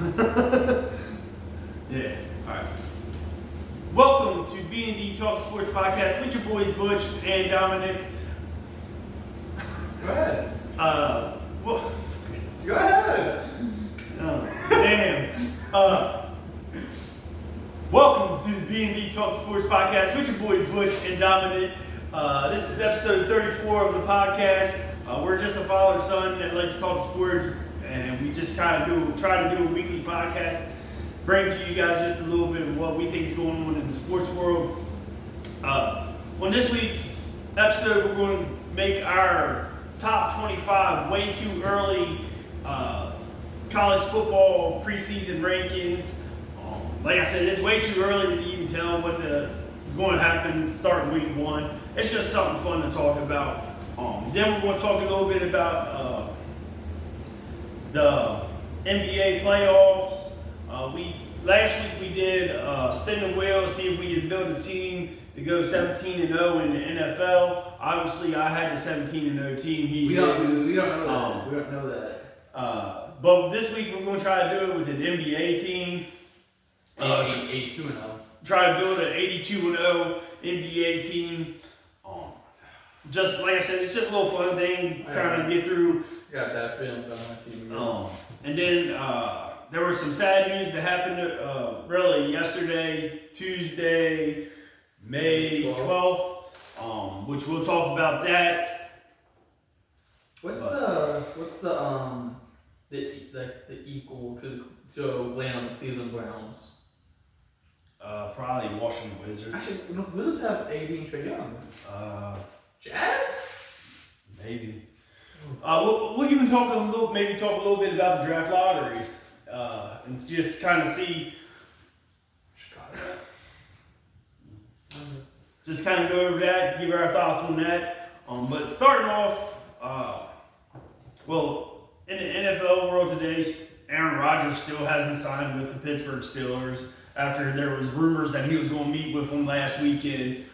Yeah. All right. Welcome to B&D Talk Sports Podcast with your boys Butch and Dominic. Go ahead. Well, Go ahead. oh, damn. Welcome to B&D Talk Sports Podcast with your boys Butch and Dominic. This is episode 34 of the podcast. We're just a father-son that likes to talk sports, and we just kind of try to do a weekly podcast, bring to you guys just a little bit of what we think is going on in the sports world. On this week's episode, we're going to make our top 25 way too early college football preseason rankings. Like I said, it's way too early to even tell what is going to happen starting week one. It's just something fun to talk about. Then we're going to talk a little bit about the NBA playoffs. Last week we did spin the wheel, see if we could build a team to go 17-0 in the NFL. Obviously, I had the 17-0 team. We don't know that. But this week we're going to try to do it with an NBA team. 82-0. Try to build an 82-0 NBA team. Just like I said, it's just a little fun thing, kind of get through. Got that film on my team. And then there was some sad news that happened really yesterday, Tuesday, May 12th, which we'll talk about that. What's the equal to land on the Cleveland Browns? Probably Washington Wizards. Actually, Wizards have AD and Trae Young. Jazz? Maybe. We'll even talk a little bit about the draft lottery, and just kind of see. Chicago. Just kind of go over that, give our thoughts on that. But starting off, in the NFL world today, Aaron Rodgers still hasn't signed with the Pittsburgh Steelers after there was rumors that he was going to meet with them last weekend.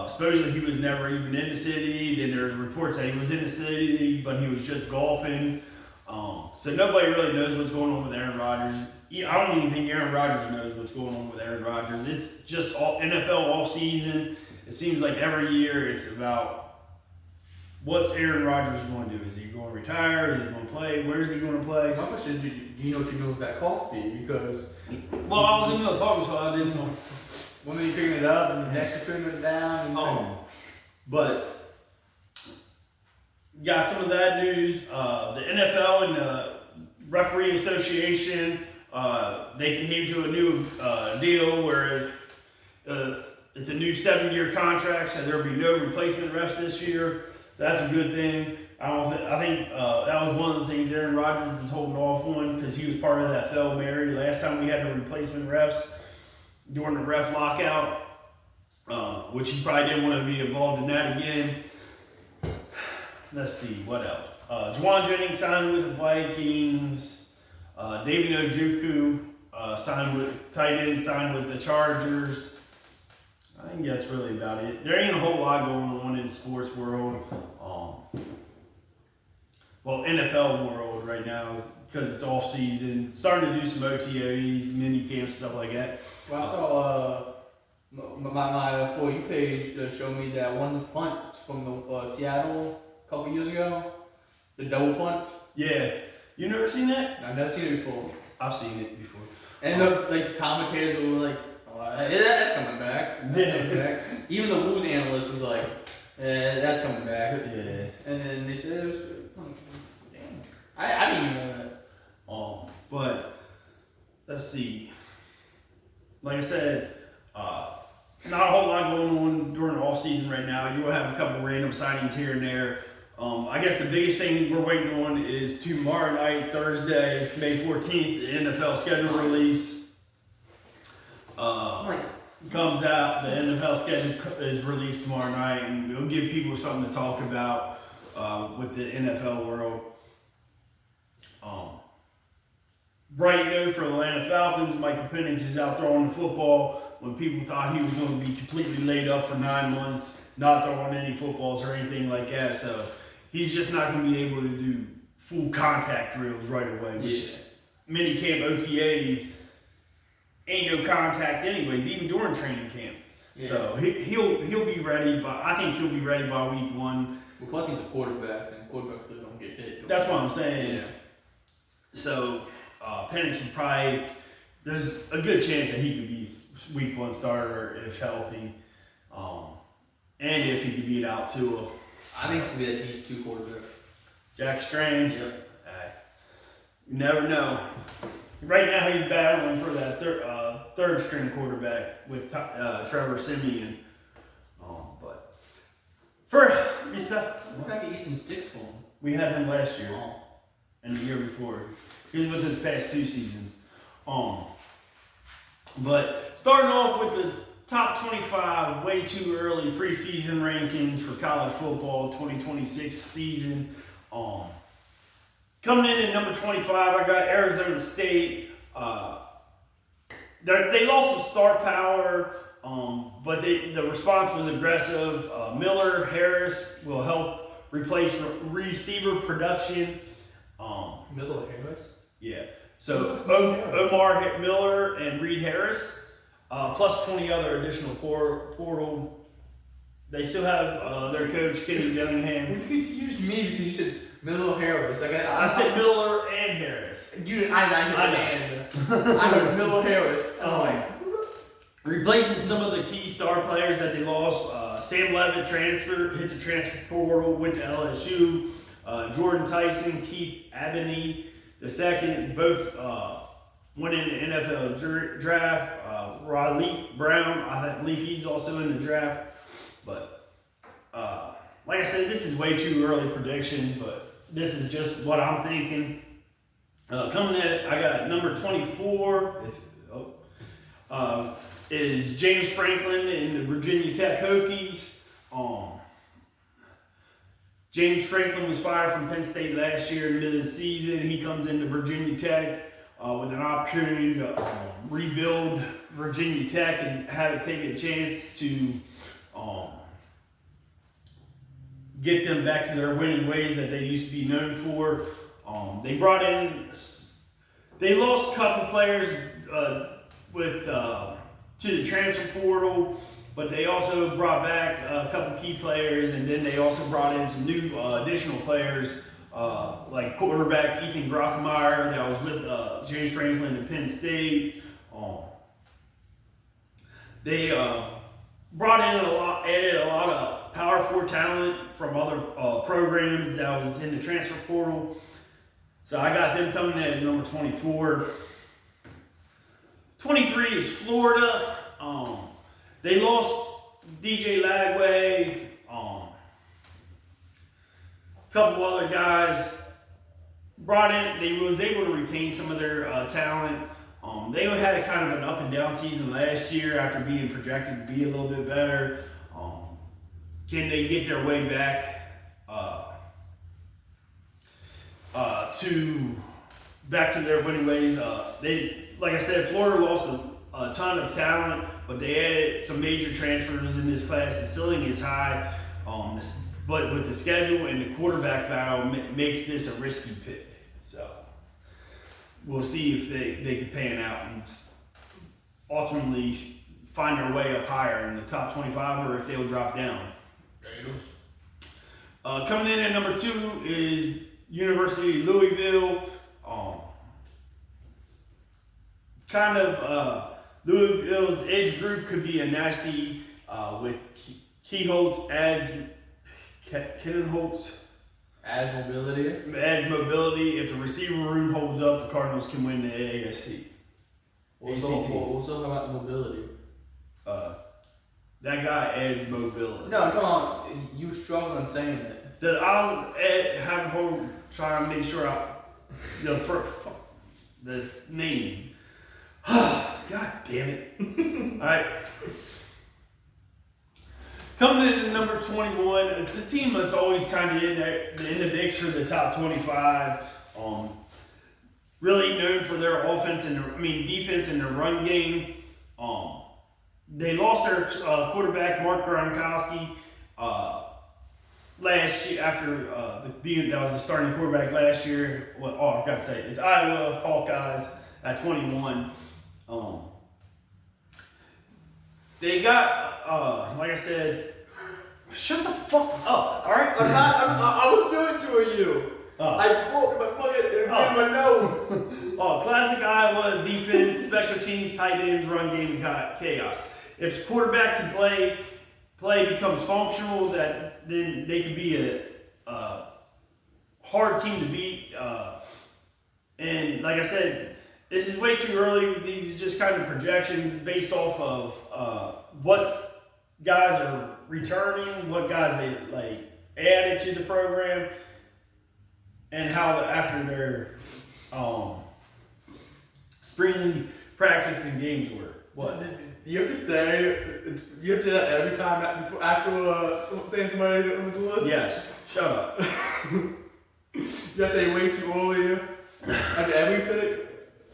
Supposedly he was never even in the city. Then there's reports that he was in the city, but he was just golfing. So nobody really knows what's going on with Aaron Rodgers. I don't even think Aaron Rodgers knows what's going on with Aaron Rodgers. It's just NFL offseason. It seems like every year it's about what's Aaron Rodgers going to do. Is he going to retire? Is he going to play? Where is he going to play? My question is, do you know what you're doing with that coffee? Because I was in the middle of talking, so I didn't know. When are you picking it up and next you're putting it down? But got some of that news. The NFL and the Referee Association, they came to a new deal where it's a new 7-year contract, so there'll be no replacement refs this year. That's a good thing. I think that was one of the things Aaron Rodgers was holding off on because he was part of that Hail Mary. Last time we had the replacement refs during the ref lockout, which he probably didn't want to be involved in that again. Let's see, what else? Juwan Jennings signed with the Vikings. David Njoku signed with the Chargers. I think that's really about it. There ain't a whole lot going on in the sports world. NFL world right now because it's off season. Starting to do some OTAs, mini camps, stuff like that. Well, I saw my For You page showed me that one punt from the Seattle a couple years ago, the double punt. Yeah, you never seen that? I've never seen it before. I've seen it before. And the commentators were like, that's coming back. That's coming back. Even the Wolves analyst was like, that's coming back. Yeah. And then they said it was, damn. I didn't even know that. But let's see. Like I said, not a whole lot going on during the off season right now. You will have a couple random signings here and there. I guess the biggest thing we're waiting on is tomorrow night, Thursday, May 14th, the NFL schedule release. Comes out, the NFL schedule is released tomorrow night, and it'll give people something to talk about with the NFL world. Bright note for the Atlanta Falcons, Michael Penix is out throwing the football when people thought he was going to be completely laid up for 9 months, not throwing any footballs or anything like that. So he's just not going to be able to do full contact drills right away, mini camp OTAs, ain't no contact anyways, even during training camp. Yeah. So he'll be ready, but I think he'll be ready by week 1. Well, plus he's a quarterback, and quarterbacks really don't get hit. That's what I'm saying. Yeah. So Penix would probably, there's a good chance that he could be week 1 starter if healthy, and if he could beat out Tua. I think it's gonna be that D2 quarterback. Jack Strand. Yep. You never know. Right now he's battling for that third string quarterback with Trevor Siemian. But for Quarterback Easton Stick for him. we had him last year Oh. and the year before. He was with his past 2 seasons. But starting off with the top 25 way too early preseason rankings for college football 2026 season. Coming in at number 25, I got Arizona State. They lost some star power, but the response was aggressive. Miller Harris will help replace receiver production. Miller Harris? Yeah. So Harris? Omar Miller and Reed Harris, plus 20 other additional portal. They still have their coach Kenny Dillingham. You confused me because you said Miller Harris. Like I said Miller and Harris. You didn't. I heard Miller Harris. I'm like, replacing some of the key star players that they lost. Sam Levitt hit the transfer portal, went to LSU. Jordan Tyson, Keith Abney II, both went in the NFL draft. Raleigh Brown, I believe he's also in the draft. But like I said, this is way too early predictions, but this is just what I'm thinking. Coming in, I got number 24. Is James Franklin in the Virginia Tech Hokies. James Franklin was fired from Penn State last year into the season. He comes into Virginia Tech with an opportunity to rebuild Virginia Tech and have it take a chance to get them back to their winning ways that they used to be known for. They lost a couple players to the transfer portal, but they also brought back a couple key players, and then they also brought in some new additional players, like quarterback Ethan Grottemeyer that was with James Franklin at Penn State. They brought in added a lot of Power 4 talent from other programs that was in the transfer portal. So I got them coming in at number 24. 23 is Florida. They lost DJ Lagway, a couple other guys. They was able to retain some of their talent. They had a kind of an up and down season last year after being projected to be a little bit better. Can they get their way back to their winning ways? Like I said, Florida lost a ton of talent, but they added some major transfers in this class. The ceiling is high, but with the schedule and the quarterback battle makes this a risky pick. So we'll see if they can pan out and ultimately find their way up higher in the top 25, or if they'll drop down. Coming in at number 2 is University of Louisville. Louisville's edge group could be a nasty with Keyholtz adds mobility. Adds mobility. If the receiver room holds up, the Cardinals can win the AAC. What's up about mobility? That guy adds mobility. No, come on. You were struggling saying it. I was having home trying to make sure the name. God damn it. Alright. Coming in at number 21, it's a team that's always kind of in the mix for the top 25. Really known for their defense and their run game. They lost their quarterback, Mark Gronkowski. last year after that was the starting quarterback last year. I forgot to say it's Iowa Hawkeyes at 21. They got like I said. Shut the fuck up, all right? I was doing to you. I broke my bucket and my nose. Classic Iowa defense, special teams, tight ends, run game, and chaos. If quarterback can play becomes functional, then they can be a hard team to beat. And like I said, this is way too early. These are just kind of projections based off of what guys are returning, what guys they added to the program, and how after their spring practice and games were. What? You have to say that every time after saying somebody on the list? Yes. Shut up. You gotta say way too early after every pick?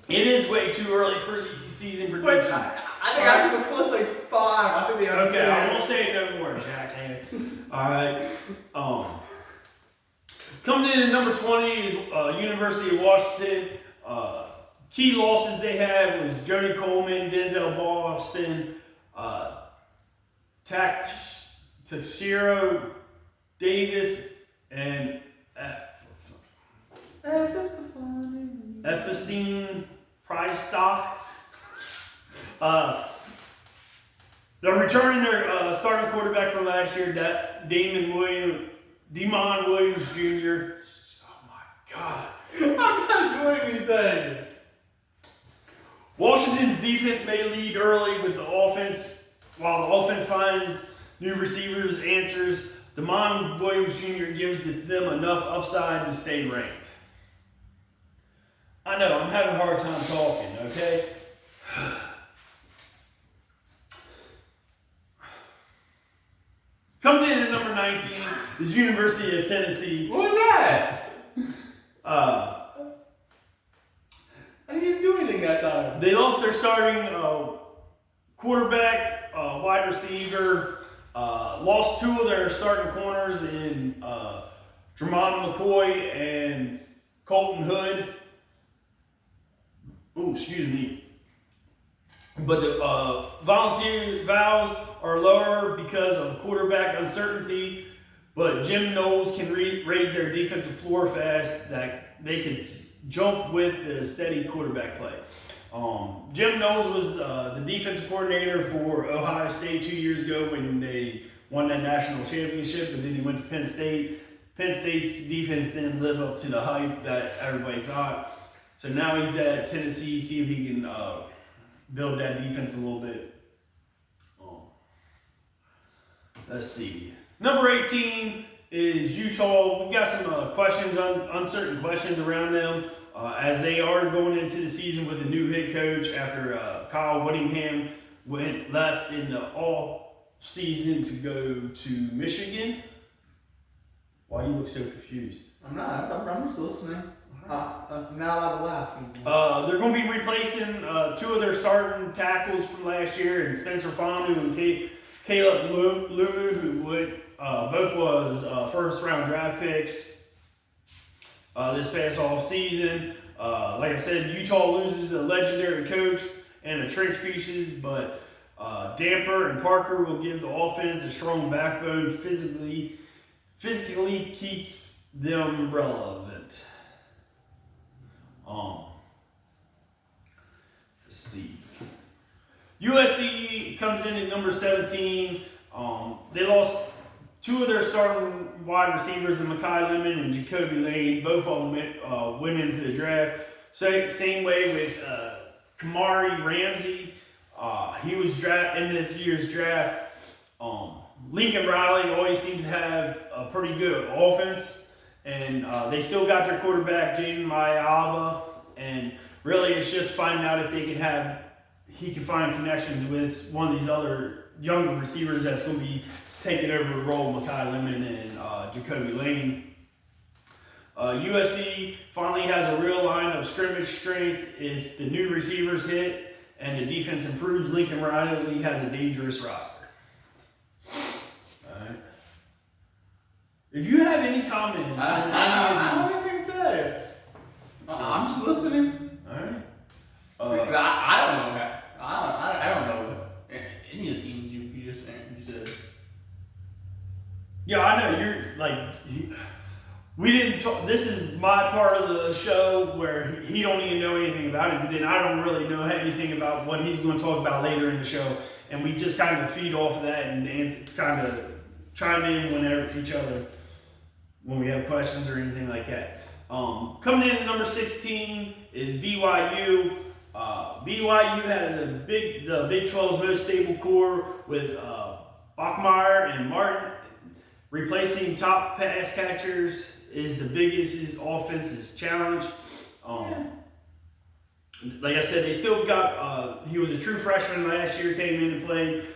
It is way too early preseason prediction. But I think after the first 5, I think they Okay, I won't say it no more, jackass. Alright. Coming in at number 20 is University of Washington. Key losses they had was Jody Coleman, Denzel Boston, Tashiro Davis, and Epicene Prize Stock. They're returning their starting quarterback from last year, Demon Williams Jr. Oh my God. I'm not doing anything. Washington's defense may lead early with the offense, while the offense finds new receivers, answers. Demond Williams Jr. gives them enough upside to stay ranked. I know, I'm having a hard time talking, okay? Coming in at number 19 is University of Tennessee. What was that? I didn't even do anything that time. They lost their starting quarterback, wide receiver, lost 2 of their starting corners in Dramon McCoy and Colton Hood. Oh, excuse me. But the volunteer vows are lower because of quarterback uncertainty, but Jim Knowles can raise their defensive floor fast that they can jump with the steady quarterback play. Jim Knowles was the defensive coordinator for Ohio State 2 years ago when they won that national championship, but then he went to Penn State. Penn State's defense didn't live up to the hype that everybody thought. So now he's at Tennessee, see if he can build that defense a little bit. Let's see. Number 18 is Utah. We got some questions, uncertain questions around them as they are going into the season with a new head coach after Kyle Whittingham left in the off season to go to Michigan. Why you look so confused? I'm not. I'm just listening. I'm not allowed to laugh They're going to be replacing 2 of their starting tackles from last year, and Spencer Fanu and Caleb Lumu, who both was first-round draft picks this past off season. Like I said, Utah loses a legendary coach and a trench pieces, but Damper and Parker will give the offense a strong backbone. Physically keeps them relevant. Let's see. USC comes in at number 17. They lost 2 of their starting wide receivers, Mekhi Lemon and Jacoby Lane. Both of them went into the draft. So same way with Kamari Ramsey. He was in this year's draft. Lincoln Riley always seems to have a pretty good offense. And they still got their quarterback, Jaden Mayaba. And really it's just finding out if he can find connections with one of these other younger receivers that's going to be taking over the role of Mekhi Lemon and Jacoby Lane. USC finally has a real line of scrimmage strength. If the new receivers hit and the defense improves, Lincoln Riley has a dangerous roster. All right. If you have any comments, I don't have anything to say. I'm just listening. All right. I don't know. I don't know any of the teams you just said. Yeah, I know you're like. We didn't. This is my part of the show where he don't even know anything about it, and then I don't really know anything about what he's going to talk about later in the show, and we just kind of feed off of that and kind of chime in whenever each other when we have questions or anything like that. Coming in at number 16 is BYU. BYU has the Big 12's most stable core with Bachmeier and Martin. Replacing top pass catchers is the biggest offense's challenge. Like I said, they still got, he was a true freshman last year, came in and played.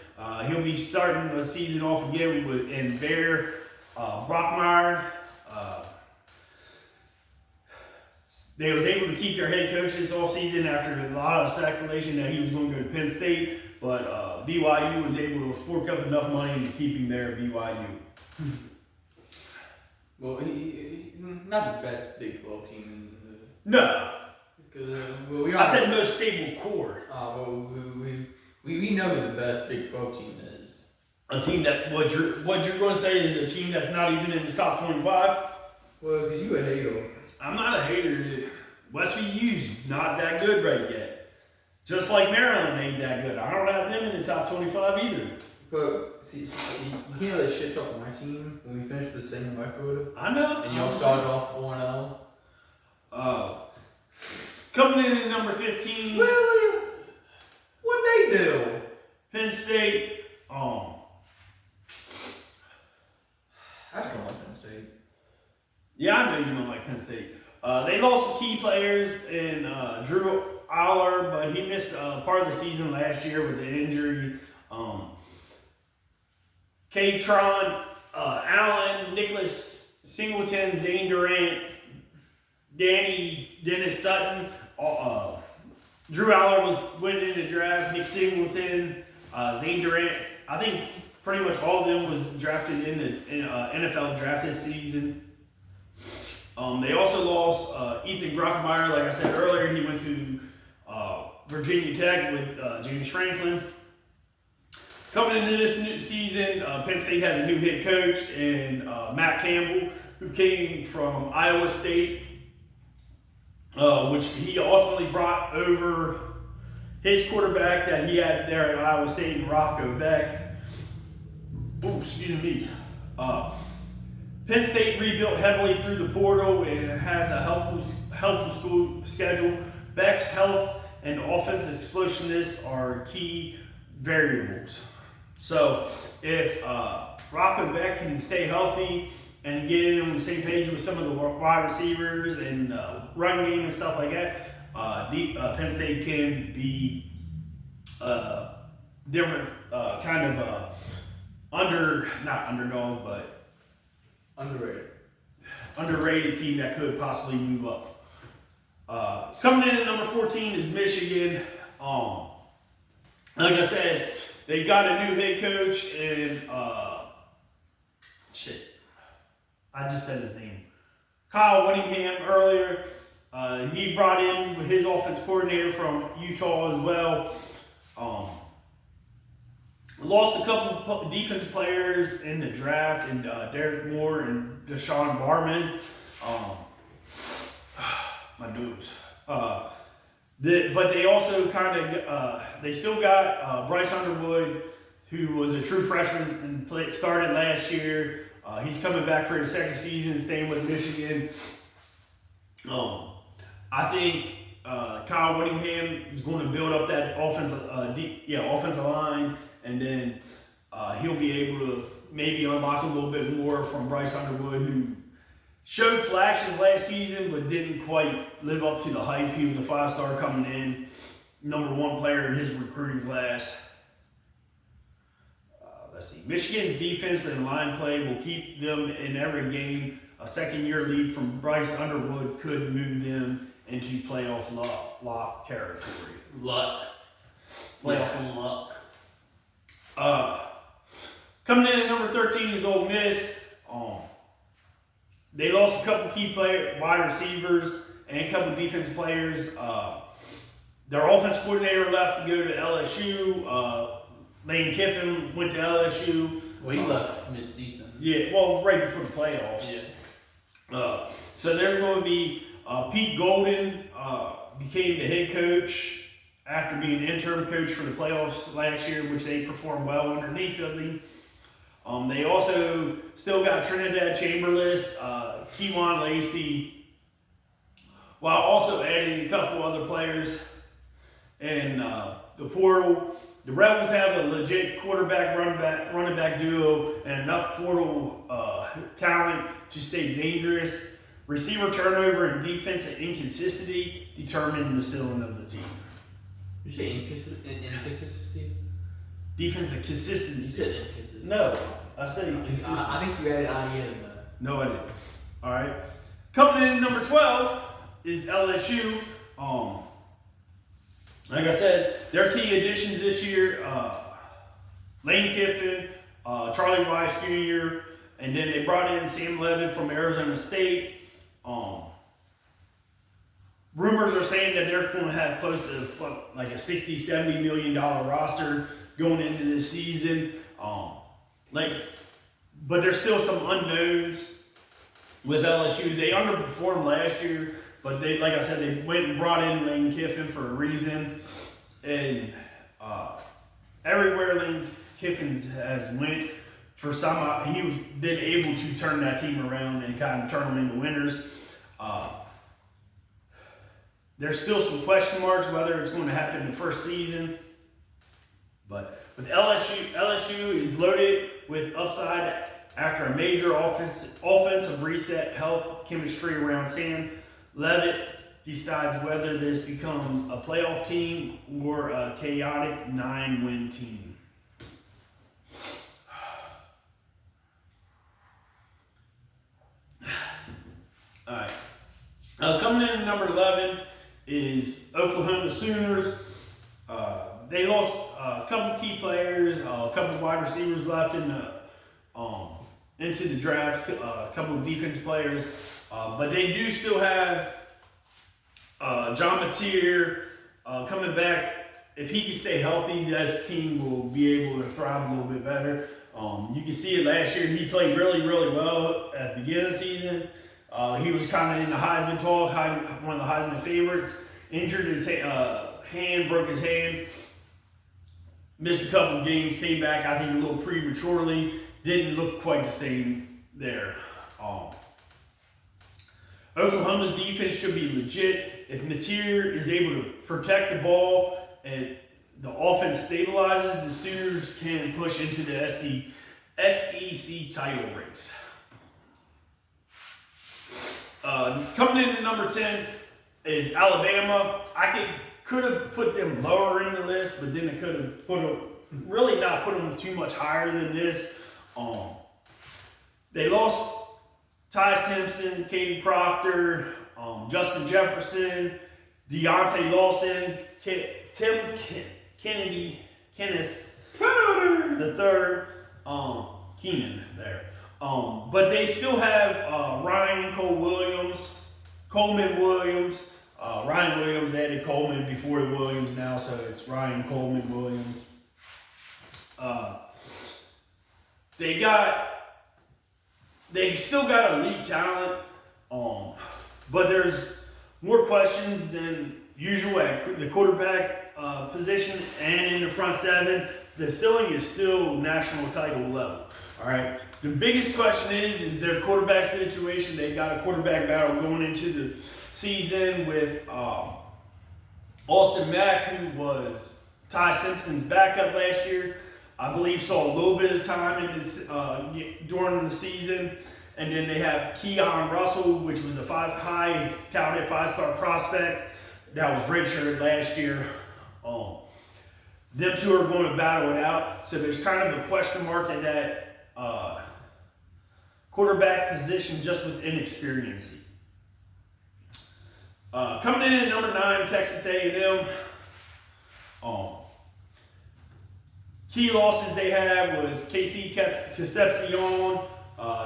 He'll be starting the season off again in Bear, Brockmeyer. They was able to keep their head coach this offseason after a lot of speculation that he was going to go to Penn State, but BYU was able to fork up enough money to keep him there at BYU. Well, he not the best Big 12 team. No. Because I said most stable core. Well, we know who the best Big 12 team is. A team that what you're going to say is a team that's not even in the top 25. Well, because you a hater. I'm not a hater. West VU's not that good right yet. Just like Maryland ain't that good. I don't have them in the top 25 either. But see, you can't really shit talk my team when we finished the same record. I know. And y'all started off 4-0. Coming in at number 15. Really? What'd they do? Penn State. I just don't like Penn State. Yeah, I know you don't like Penn State. They lost some key players in Drew Aller, but he missed part of the season last year with the injury. K-Tron, Allen, Nicholas Singleton, Zane Durant, Dennis Sutton. Drew Aller went in the draft. Nick Singleton, Zane Durant. I think pretty much all of them was drafted in the NFL draft this season. They also lost Ethan Brockmeyer. Like I said earlier, he went to Virginia Tech with James Franklin. Coming into this new season, Penn State has a new head coach in Matt Campbell, who came from Iowa State, which he ultimately brought over his quarterback that he had there at Iowa State, and Rocco Beck. Oh, excuse me. Penn State rebuilt heavily through the portal and has a helpful school schedule. Beck's health and offensive explosiveness are key variables. So if Rocco Beck can stay healthy and get on the same page with some of the wide receivers and run game and stuff like that, Penn State can be different, kind of not underdog, but underrated team that could possibly move up. Coming in at number 14 is Michigan. Like I said, they got a new head coach and I just said his name. Kyle Whittingham earlier. He brought in his offense coordinator from Utah as well. Lost a couple defensive players in the draft, and Derek Moore and Deshaun Barman. My dudes. But they also they still got Bryce Underwood, who was a true freshman and started last year. He's coming back for his second season, staying with Michigan. I think Kyle Whittingham is going to build up that offensive line, and then he'll be able to maybe unlock a little bit more from Bryce Underwood, who showed flashes last season but didn't quite live up to the hype. He was a 5-star coming in, #1 player in his recruiting class. Let's see. Michigan's defense and line play will keep them in every game. A second-year lead from Bryce Underwood could move them into playoff lock territory. Playoff luck. Coming in at number 13 is Ole Miss. they lost a couple key wide receivers and a couple defensive players. Their offense coordinator left to go to LSU. Lane Kiffin went to LSU. Well, he left mid-season. Yeah, well, right before the playoffs. Yeah. So they're going to be Pete Golden became the head coach after being interim coach for the playoffs last year, which they performed well underneath him. They also still got Trinidad Chamberlain, Keywan Lacey, while also adding a couple other players. And the portal, the Rebels have a legit quarterback, running back duo, and enough portal talent to stay dangerous. Receiver turnover and defensive inconsistency determine the ceiling of the team. You say inconsistency? Defensive You consistency. said inconsistency. No, I said consistency. I think you added IN. No, I didn't. All right. Coming in number 12 is LSU. Like I said, their key additions this year, Lane Kiffin, Charlie Weiss Jr., and then they brought in Sam Levin from Arizona State. Rumors are saying that they're going to have close to like a $60, $70 million roster going into this season. But there's still some unknowns with LSU. They underperformed last year, but they, like I said, they went and brought in Lane Kiffin for a reason. And everywhere Lane Kiffin has went, for some, he's been able to turn that team around and kind of turn them into winners. There's still some question marks whether it's going to happen in the first season. But with LSU is loaded with upside after a major offensive reset, health, chemistry around Sam Levitt decides whether this becomes a playoff team or a chaotic 9-win team. All right. Coming in at number 11 is Oklahoma Sooners. They lost a couple key players, a couple wide receivers left into the draft, a couple of defensive players, but they do still have John Mateer coming back. If he can stay healthy, this team will be able to thrive a little bit better. You can see it last year. He played really, really well at the beginning of the season. He was kind of in the Heisman talk, one of the Heisman favorites. Injured his hand, broke his hand. Missed a couple of games, came back, I think, a little prematurely. Didn't look quite the same there. Oklahoma's defense should be legit. If Mateer is able to protect the ball and the offense stabilizes, the Sooners can push into the SEC title race. Coming in at number 10 is Alabama. I could have put them lower in the list, but then I could have not put them too much higher than this. They lost Ty Simpson, Caden Proctor, Justin Jefferson, Deontay Lawson, Kenneth the third, Keenan there. But they still have Ryan Coleman Williams. Ryan Williams added Coleman before Williams now, so it's Ryan Coleman Williams. They still got elite talent, but there's more questions than usual at the quarterback position and in the front seven. The ceiling is still national title level. All right. The biggest question is their quarterback situation. They got a quarterback battle going into the season with Austin Mack, who was Ty Simpson's backup last year. I believe saw a little bit of time in this, during the season. And then they have Keon Russell, which was a high touted 5-star prospect that was redshirted last year. Them two are going to battle it out. So there's kind of a question mark at that quarterback position just with inexperience. Coming in at number 9, Texas A&M. Key losses they had was KC Concepcion,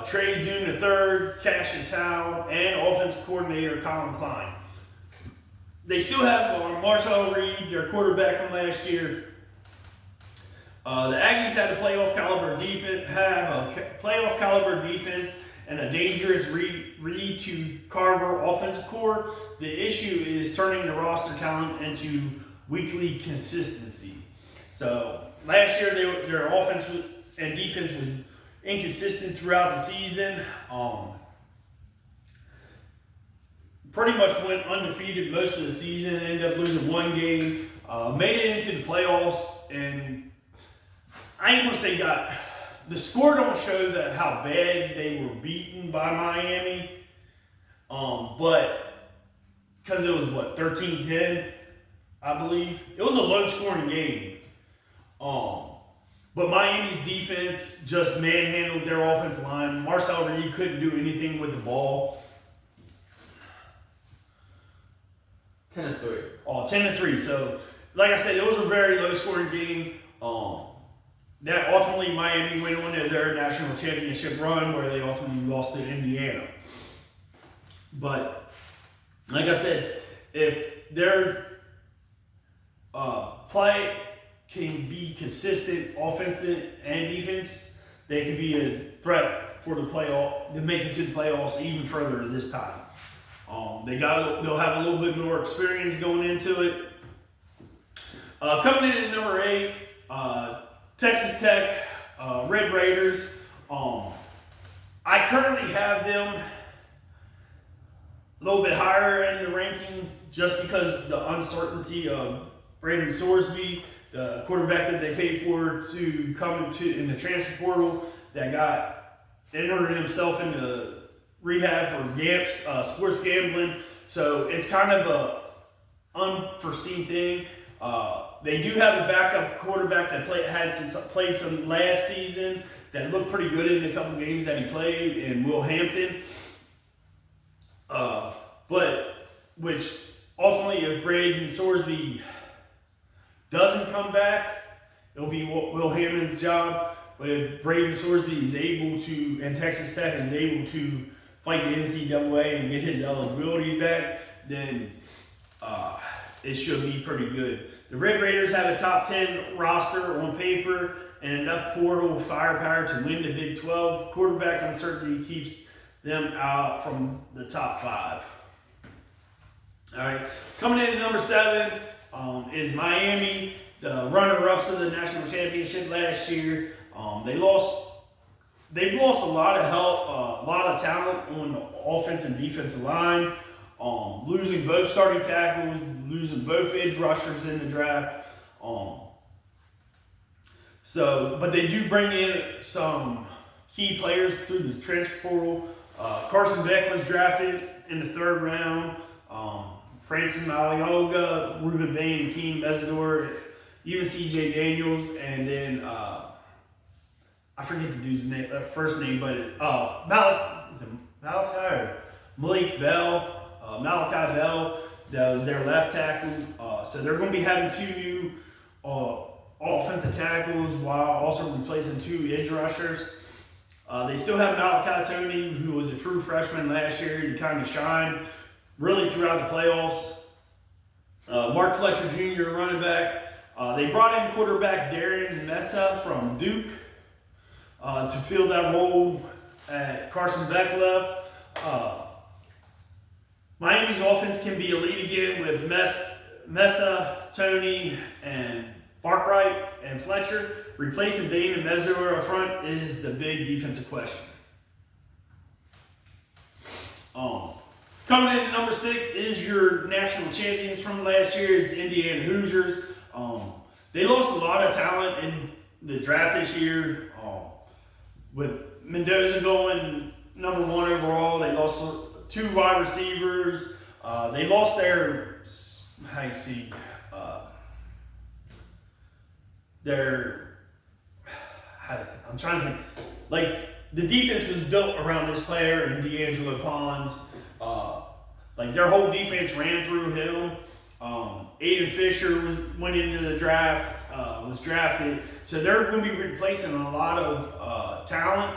Trey Zoon III, Cassius Howe, and offensive coordinator Colin Klein. They still have Marcel Reed, their quarterback from last year. The Aggies have a playoff caliber defense and a dangerous Reed to Carver offensive core. The issue is turning the roster talent into weekly consistency. So last year their offense and defense was inconsistent throughout the season. Pretty much went undefeated most of the season, ended up losing one game, made it into the playoffs, and I ain't gonna say the score don't show that how bad they were beaten by Miami, but because it was 13-10, I believe it was a low scoring game. But Miami's defense just manhandled their offensive line. Marcel Reed couldn't do anything with the ball. 10-3. 10-3. So, like I said, it was a very low-scoring game. That ultimately Miami went on their national championship run, where they ultimately lost to Indiana. But, like I said, if their play can be consistent, offensive and defense, they can be a threat for the playoff to make it to the playoffs even further this time. They'll have a little bit more experience going into it. Coming in at number 8, Texas Tech Red Raiders. I currently have them a little bit higher in the rankings just because of the uncertainty of Brandon Sorsby, the quarterback that they paid for to come in the transfer portal, that entered himself into rehab for sports gambling. So it's kind of a unforeseen thing. They do have a backup quarterback that played some last season that looked pretty good in a couple games that he played, in Will Hampton. But which ultimately, if Braden Sorsby doesn't come back, it'll be Will Hampton's job. But if Braden Sorsby is able to, and Texas Tech is able to fight the NCAA and get his eligibility back, then it should be pretty good. The Red Raiders have a top 10 roster on paper and enough portal firepower to win the Big 12. Quarterback uncertainty keeps them out from the top 5. All right, coming in at number 7 is Miami, the runner-ups of the national championship last year. They've lost a lot of help, a lot of talent on the offense and defensive line. Losing both starting tackles, losing both edge rushers in the draft. But they do bring in some key players through the transfer portal. Carson Beck was drafted in the 3rd round. Francis Malioga, Ruben Bain, Keem Mesidor, even C.J. Daniels, and then I forget the dude's name, first name, but Malachi Bell, that was their left tackle. So they're going to be having 2 new offensive tackles while also replacing 2 edge rushers. They still have Malachi Tony, who was a true freshman last year. He kind of shined really throughout the playoffs. Mark Fletcher Jr., running back. They brought in quarterback Darian Mesa from Duke to fill that role at Carson Beck left. Miami's offense can be elite again with Mesa, Tony, and Barkwright and Fletcher. Replacing Bain and Mesidor up front is the big defensive question. Coming in at number 6 is your national champions from last year. It's Indiana Hoosiers. They lost a lot of talent in the draft this year. With Mendoza going number 1 overall, they lost 2 wide receivers. They lost I'm trying to think. Like, the defense was built around this player and D'Angelo Pons. Their whole defense ran through him. Aiden Fisher went into the draft, was drafted. So they're going to be replacing a lot of talent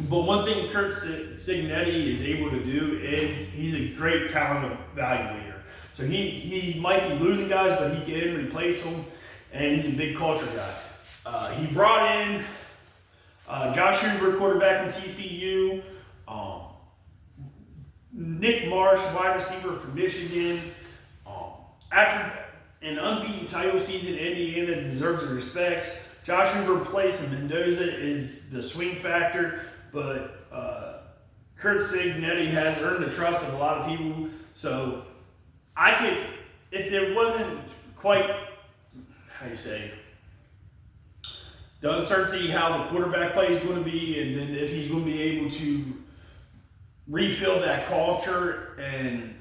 But one thing Kurt Signetti is able to do is he's a great talent evaluator. So he might be losing guys, but he can replace them, and he's a big culture guy. He brought in Josh Hoover, quarterback in TCU, Nick Marsh, wide receiver from Michigan. After an unbeaten title season, Indiana deserves the respects. Josh Hoover plays in Mendoza is the swing factor, but Kurt Signetti has earned the trust of a lot of people. So I could, if there wasn't quite, the uncertainty how the quarterback play is going to be, and then if he's going to be able to refill that culture and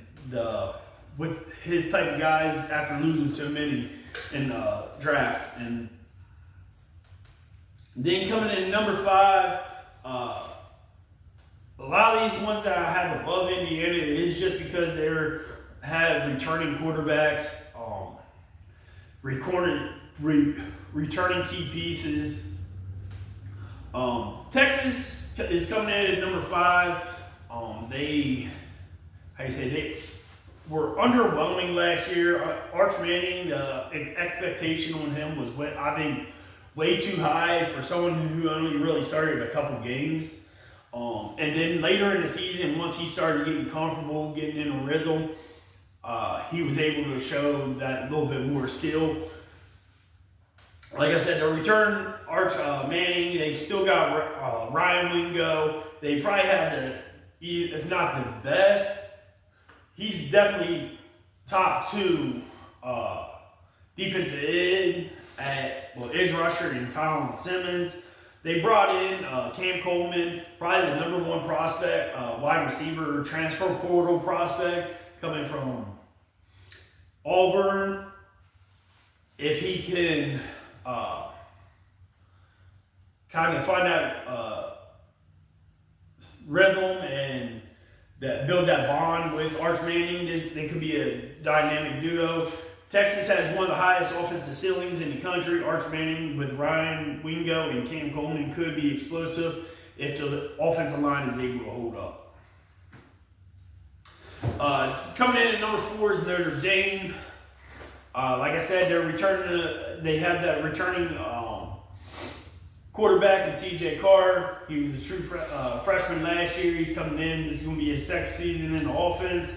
with his type of guys after losing so many in the draft. And then coming in number 5, a lot of these ones that I have above Indiana is just because they have returning quarterbacks, returning key pieces. Texas is coming in at number 5. They were underwhelming last year. Arch Manning, the expectation on him was, I think, way too high for someone who only really started a couple games. And then later in the season, once he started getting comfortable, getting in a rhythm, he was able to show that little bit more skill. Like I said, they'll return Arch Manning. They've still got Ryan Wingo. They probably have if not the best, he's definitely top 2 defensive end edge rusher in Colin Simmons. They brought in Cam Coleman, probably the number 1 prospect, wide receiver, transfer portal prospect coming from Auburn. If he can kind of find that rhythm and build that bond with Arch Manning, they could be a dynamic duo. Texas has one of the highest offensive ceilings in the country. Arch Manning with Ryan Wingo and Cam Coleman could be explosive if the offensive line is able to hold up. Coming in at number 4 is Notre Dame. Like I said, they have that returning quarterback in C.J. Carr. He was a true freshman last year. He's coming in. This is going to be his second season in the offense.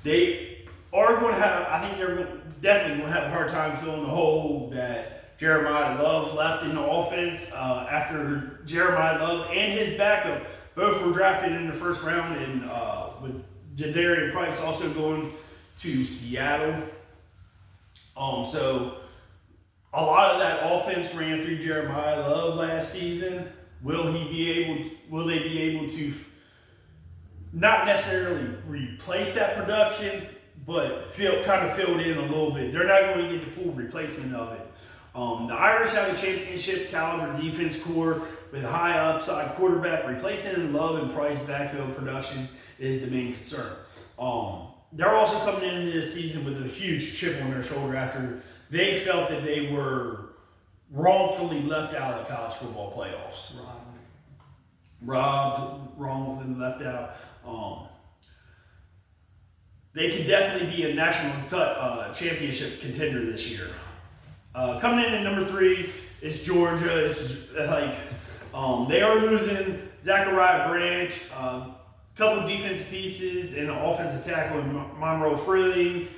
They are going to have, I think they're definitely going to have a hard time filling the hole that Jeremiah Love left in the offense after Jeremiah Love and his backup both were drafted in the first round, and with Jadarian Price also going to Seattle. So a lot of that offense ran through Jeremiah Love last season. Will they be able to not necessarily replace that production, but kind of fill it in a little bit? They're not going to get the full replacement of it. The Irish have a championship caliber defense core with a high upside quarterback. Replacing Love and Price backfield production is the main concern. They're also coming into this season with a huge chip on their shoulder after they felt that they were wrongfully left out of college football playoffs. Wrongfully left out. They could definitely be a national championship contender this year. Coming in at number 3 is Georgia. It's like they are losing Zachariah Branch, a couple defensive pieces, and an offensive tackle in Monroe Freeling.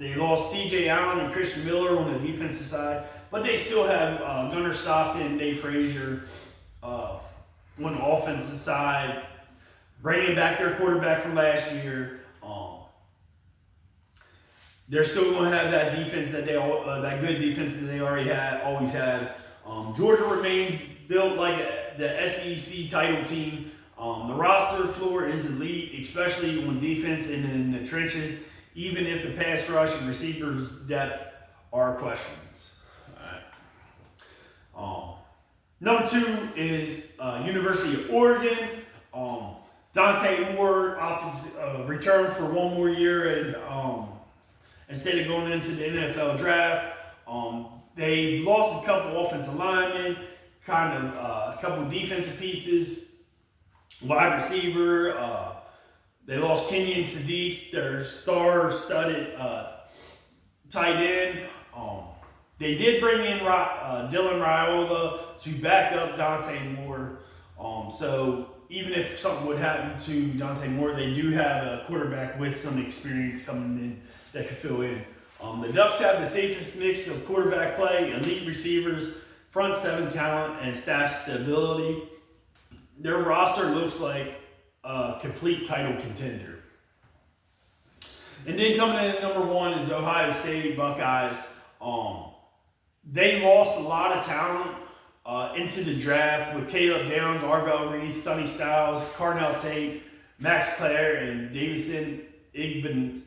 They lost C.J. Allen and Christian Miller on the defensive side, but they still have Gunnar Stockton, Dave Frazier on the offensive side, bringing back their quarterback from last year. They're still going to have that defense that that good defense that they always had. Georgia remains built like the SEC title team. The roster floor is elite, especially on defense and in the trenches, even if the pass rush and receivers depth are questions. All right. Number 2 is University of Oregon. Dante Moore opted to return for one more year, and instead of going into the NFL draft, they lost a couple offensive linemen, kind of a couple defensive pieces, wide receiver. They lost Kenyon Sadiq, their star-studded tight end. They did bring in Dylan Raiola to back up Dante Moore. So even if something would happen to Dante Moore, they do have a quarterback with some experience coming in that could fill in. The Ducks have the safest mix of quarterback play, elite receivers, front seven talent, and staff stability. Their roster looks like a complete title contender. And then coming in at number 1 is Ohio State Buckeyes. They lost a lot of talent into the draft with Caleb Downs, Arvell Reese, Sonny Styles, Carnell Tate, Max Clare, and Davison Igbinosun.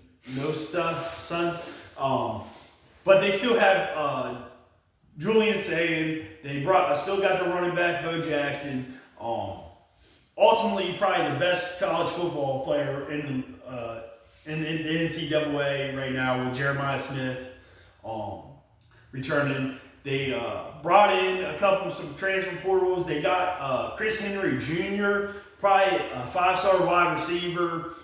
But they still have Julian Sagan. They still got the running back Bo Jackson. Ultimately, probably the best college football player in the NCAA right now with Jeremiah Smith returning. They brought in some transfer portals. They got Chris Henry Jr., probably a 5-star wide receiver.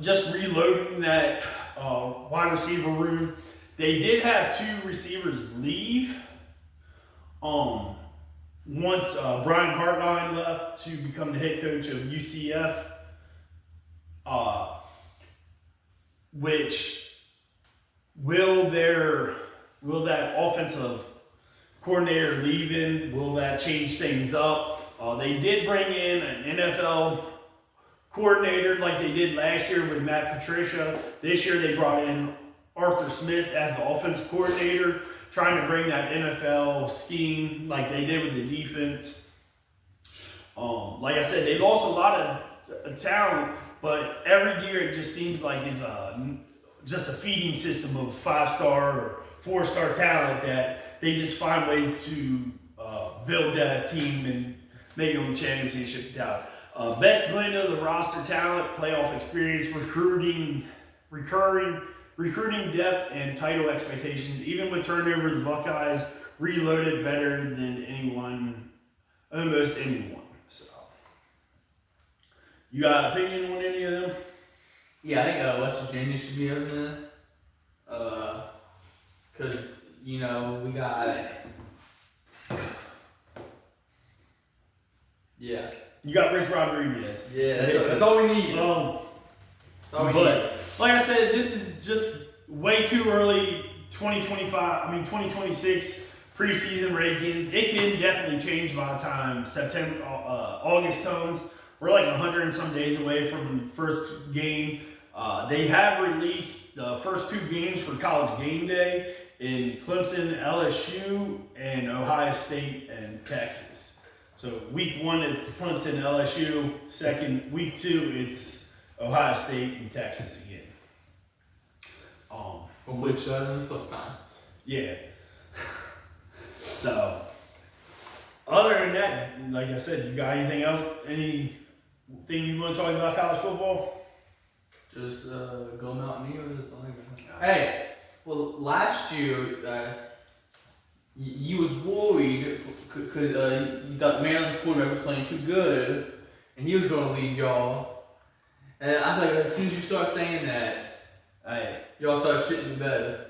Just reloading that wide receiver room. They did have 2 receivers leave. Once Brian Hartline left to become the head coach of UCF, which will that offensive coordinator leaving, will that change things up? They did bring in an NFL coordinator like they did last year with Matt Patricia. This year they brought in Arthur Smith as the offensive coordinator, trying to bring that NFL scheme like they did with the defense. Like I said, they lost a lot of talent, but every year it just seems like it's just a feeding system of 5-star or 4-star talent that they just find ways to build that team and make them championship talent. Best blend of the roster talent, playoff experience, recruiting depth, and title expectations. Even with turnover, the Buckeyes reloaded better than almost anyone. So, you got an opinion on any of them? Yeah, I think West Virginia should be over there. Because, we got... Yeah. You got Rich Rodriguez. Yeah, that's all we need. Like I said, this is just way too early. 2026 preseason rankings. It can definitely change by the time August comes. We're like 100 and some days away from the first game. They have released the first 2 games for College Game Day in Clemson, LSU, and Ohio State and Texas. So week 1 it's Clemson, LSU. Week 2 it's Ohio State and Texas again. Which the first time. Yeah. So, other than that, like I said, you got anything else? Anything you want to talk about college football? Just go Mountaineers. Hey, well, last year you was worried because you thought Maryland's quarterback was playing too good, and he was going to leave y'all. And I thought as soon as you start saying that, y'all start shitting the bed.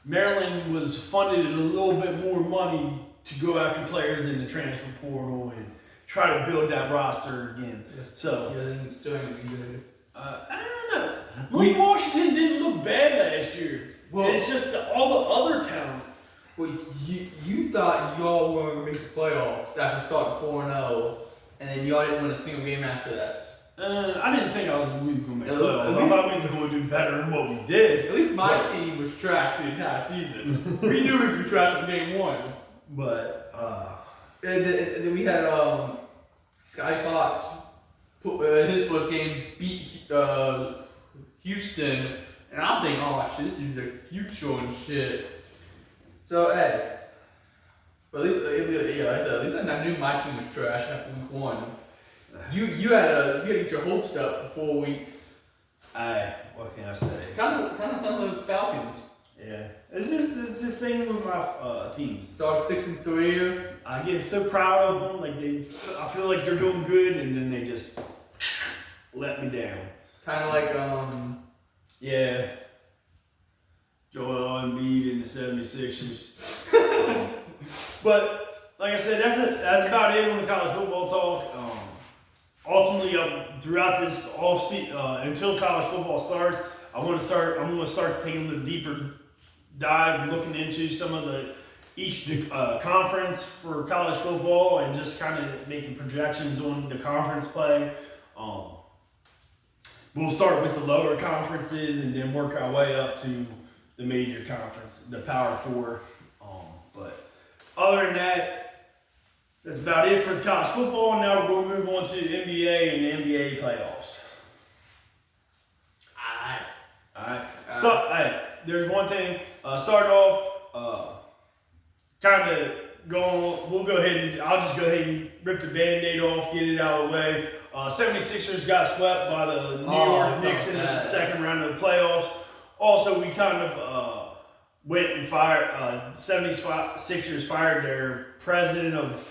Maryland was funded a little bit more money to go after players in the transfer portal and try to build that roster again. So it's doing good. I don't know. Malik Washington didn't look bad last year. Well, it's just all the other talent. Well, you thought y'all were going to make the playoffs after starting 4-0, and then y'all didn't win a single game after that. I didn't think we was going to make playoffs. I thought we was going to do better than what we did. At least my team was trash the entire season. We knew we was going to be trash in game 1. But, and then we had Sky Fox his first game beat Houston, and I'm thinking, oh shit, this dude's like future and shit. So hey, but at least I knew my team was trash after week 1. You had to get your hopes up for 4 weeks. what can I say? Kind of fun with the Falcons. Yeah, this is the thing with my teams. Start 6-3. I get so proud of them. Like I feel like they're doing good, and then they just let me down. Kind of like Yeah. Joel Embiid and the 76ers. But like I said, that's about it on the college football talk. Ultimately, throughout this off season, until college football starts, I'm going to start taking a deeper dive, looking into some of each conference for college football, and just kind of making projections on the conference play. We'll start with the lower conferences and then work our way up to the major conference, the Power Four. But other than that, that's about it for college football. Now we're going to move on to the NBA and the NBA playoffs. Alright. So, hey, there's one thing. Start off, kind of we'll go ahead and I'll just go ahead and rip the Band-Aid off, get it out of the way. 76ers got swept by the New York Knicks in the second round of the playoffs. Also, we kind of went and fired, 76ers fired their president of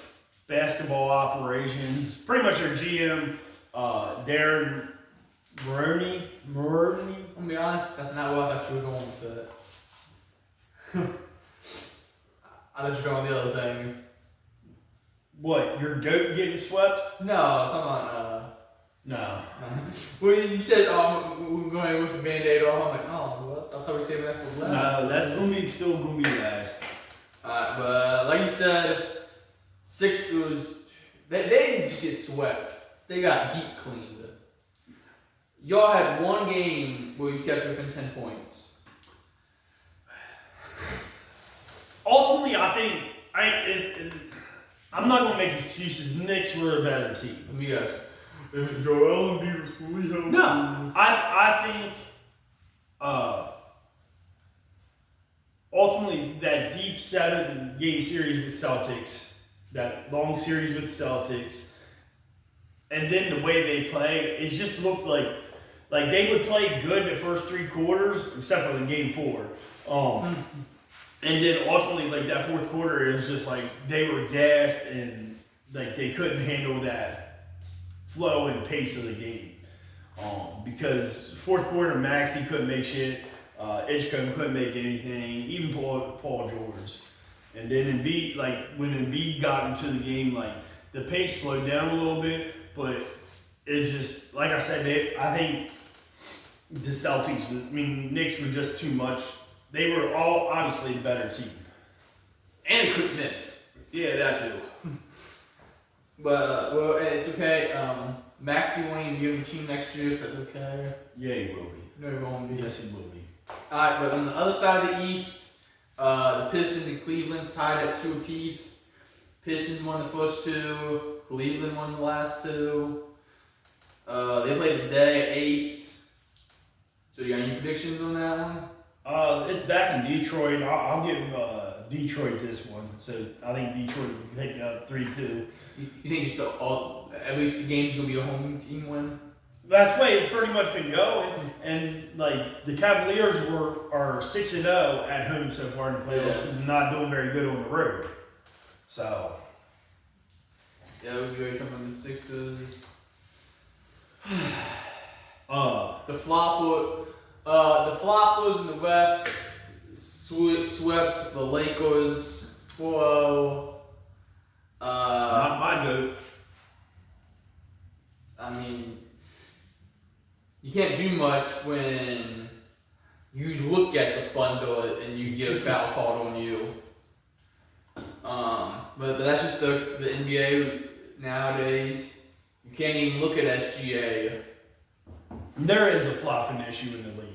basketball operations, pretty much their GM, Darren Maroney. I'll be honest, that's not what I thought you were going with it. I thought you were going with the other thing. What, your goat getting swept? No, it's not. No. Well, you said, we're going with the Band-Aid off. I'm like, oh, what? I thought we were saving that for last. No, that's still going to be last. But like you said, Sixers, they didn't just get swept. They got deep cleaned. Y'all had one game where you kept within 10 points. Ultimately, I think I'm not going to make excuses. Knicks were a better team. Let me guess. Joel Embiid was fully healthy. No, I think ultimately that deep 7-game series with Celtics, that long series with Celtics, and then the way they play, it just looked like they would play good the first 3 quarters, except for the game 4. And then ultimately, like that fourth quarter, it was just like they were gassed and like they couldn't handle that flow and pace of the game. Because fourth quarter, Maxey couldn't make shit. Edgecombe couldn't make anything. Even Paul George. And then Embiid, like when Embiid got into the game, like the pace slowed down a little bit, but it's just like I said. I think the Celtics, Knicks were just too much. They were all obviously a better team. And they couldn't miss. Yeah, that too. But, well, it's okay. Maxey won't even be on the team next year, so that's okay. Yeah, he will be. No, he won't be. Yes, he will be. Alright, but on the other side of the East, the Pistons and Cleveland's tied at 2 apiece. Pistons won the first 2. Cleveland won the last 2. They played today at 8. So you got any predictions on that one? It's back in Detroit. I'll give Detroit this one. So I think Detroit will take it up 3-2. You think just at least the game's gonna be a home team win? That's the way it's pretty much been going. And like the Cavaliers are 6-0 at home so far in the playoffs, and not doing very good on the road. So yeah, we'll be ready to come on the Sixers. The floppers and the refs swept the Lakers 4-0. Not my goat. I mean, you can't do much when you look at the Thunder and you get a foul called on you. But that's just the NBA nowadays. You can't even look at SGA. There is a flopping issue in the league.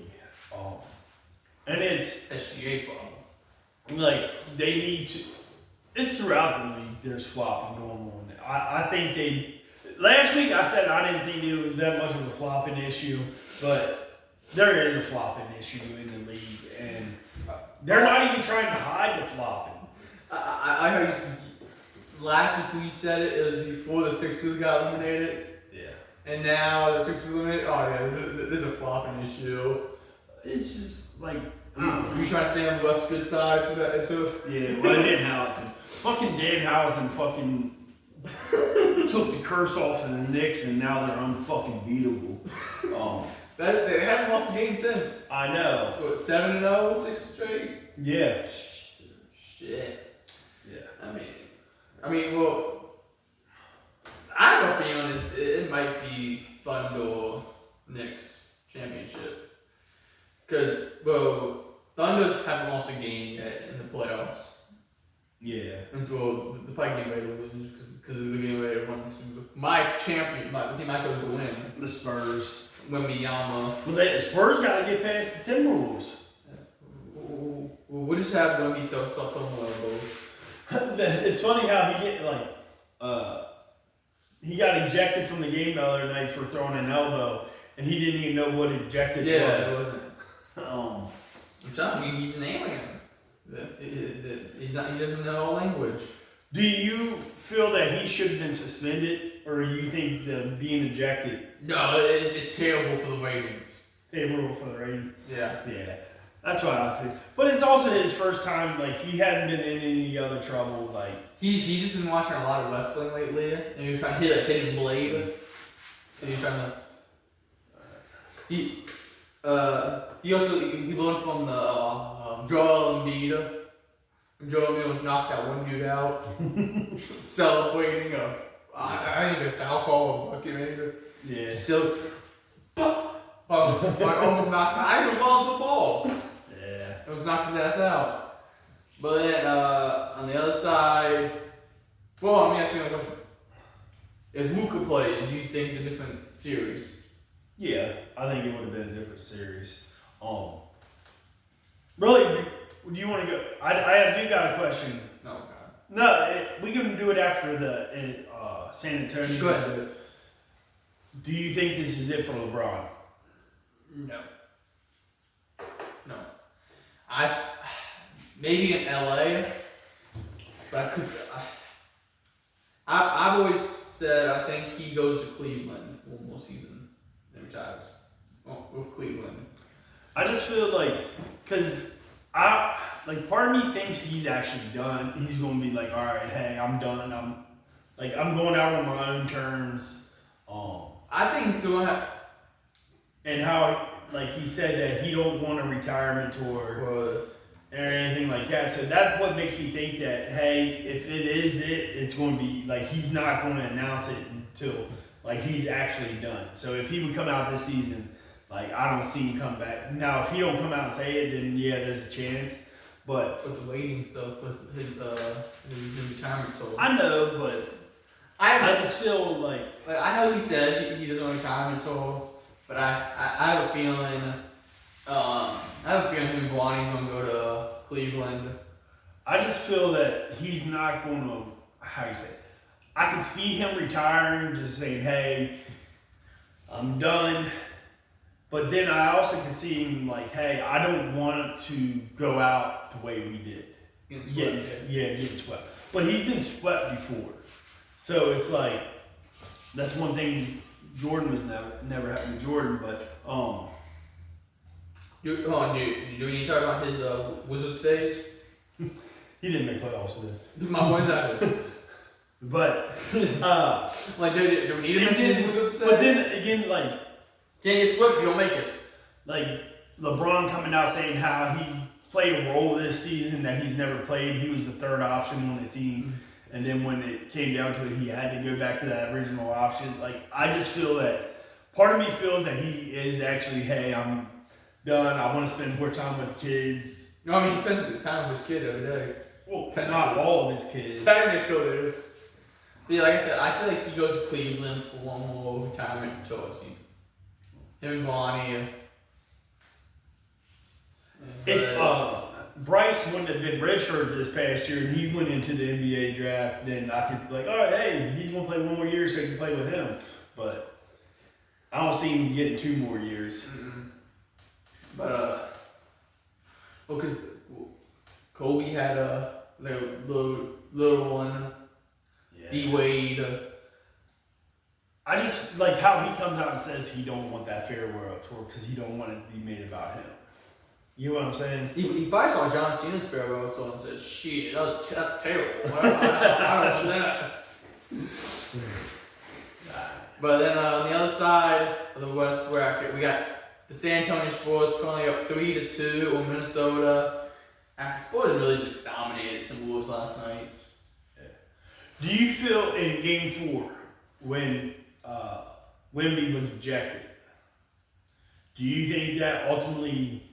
And it's SGA problem. like they need to. It's throughout the league. There's flopping going on. I think last week I said I didn't think it was that much of a flopping issue, but there is a flopping issue in the league, and they're not even trying to hide the flopping. I heard last week when you said it, it was before the Sixers got eliminated. Yeah. And now the Sixers eliminated. Oh yeah, there's a flopping issue. it's just like, I don't know. You trying to stay on the left's good side for that too? Yeah, well, it didn't happen. Fucking Danhausen fucking took the curse off of the Knicks, and now they're unfucking beatable. They haven't lost a game since. I know. What, 7-0, 6 straight? Yeah. Shit. Yeah. I mean, well, I have a feeling it might be Thunder Knicks championship. Because, well, Thunder haven't lost a game yet in the playoffs. Yeah. Until the probably game ready to lose because the game ready to run to my champion, the team I chose to win. The Spurs. Wembanyama. Well, the Spurs got to get past the Timberwolves. We'll just have Wemby stop throwing elbows. It's funny how he got ejected from the game the other night for throwing an elbow, and he didn't even know what ejected was. It wasn't. I'm telling you, he's an alien. He doesn't know language. Do you feel that he should have been suspended, or you think the being ejected? No, it's terrible for the ratings. Favorable for the ratings? Yeah. Yeah. That's what I think. But it's also his first time, like, he hasn't been in any other trouble, like... He's just been watching a lot of wrestling lately, and he was trying to hit a hidden blade. So he's trying to... He learned from the Joel Embiid. Joel Embiid was knocked that one dude out, celebrating I think a foul call or bucket maybe. Yeah. So, almost knocked. I was long for the ball. Yeah. It was knocked his ass out. But then on the other side, well, let me ask you another question. If Luka plays, do you think it's a different series? Yeah, I think it would have been a different series. Really, do you want to go? I do got a question. No, God. No, we can do it after the San Antonio. Just go ahead and do it. Do you think this is it for LeBron? No. Maybe in LA, but I've always said I think he goes to Cleveland for one more season and retires. With Cleveland. I just feel like, because part of me thinks he's actually done. He's going to be like, all right, hey, I'm done. I'm going out on my own terms. I think and how, like, he said that he don't want a retirement tour or anything like that. So that's what makes me think that, hey, if it is it's going to be, like, he's not going to announce it until, like, he's actually done. So if he would come out this season, like, I don't see him come back. Now, if he don't come out and say it, then yeah, there's a chance. But the waiting stuff was his retirement tour. I know, but I just feel like I know he says he doesn't want a retirement tour, but I have a feeling him and Blondie's gonna go to Cleveland. I just feel that he's not going to, how you say it? I can see him retiring, just saying, hey, I'm done. But then I also can see him like, hey, I don't want to go out the way we did. Getting swept. But he's been swept before. So it's like, that's one thing Jordan was never happened to Jordan, but do we need to talk about his Wizards days? He didn't make playoffs then. My point's out. But like, do we need to mention his Wizards days? But then again, like, can't get swept if you don't make it. Like LeBron coming out saying how he's played a role this season that he's never played. He was the third option on the team. And then when it came down to it, he had to go back to that original option. Like, I just feel that part of me feels that he is actually, hey, I'm done. I want to spend more time with the kids. No, I mean, he spends the time with his kid every day. Well, not all of his kids. Technically. Yeah, like I said, I feel like he goes to Cleveland for one more retirement tour season. Him and Bonnie. If Bryce wouldn't have been redshirted this past year and he went into the NBA draft, then I could be like, all right, hey, he's going to play one more year so I can play with him. But I don't see him getting 2 more years. Mm-hmm. But, well, because Kobe had a little one, Yeah. D-Wade. I just like how he comes out and says he don't want that farewell tour because he don't want it to be made about him. You know what I'm saying? He probably saw John Cena's farewell tour and said, "Shit, that's terrible. I don't want that." But then on the other side of the West bracket, we got the San Antonio Spurs currently up 3-2 on Minnesota. After the Spurs really just dominated Timberwolves last night. Do you feel in Game 4 when Wemby was ejected? Do you think that ultimately,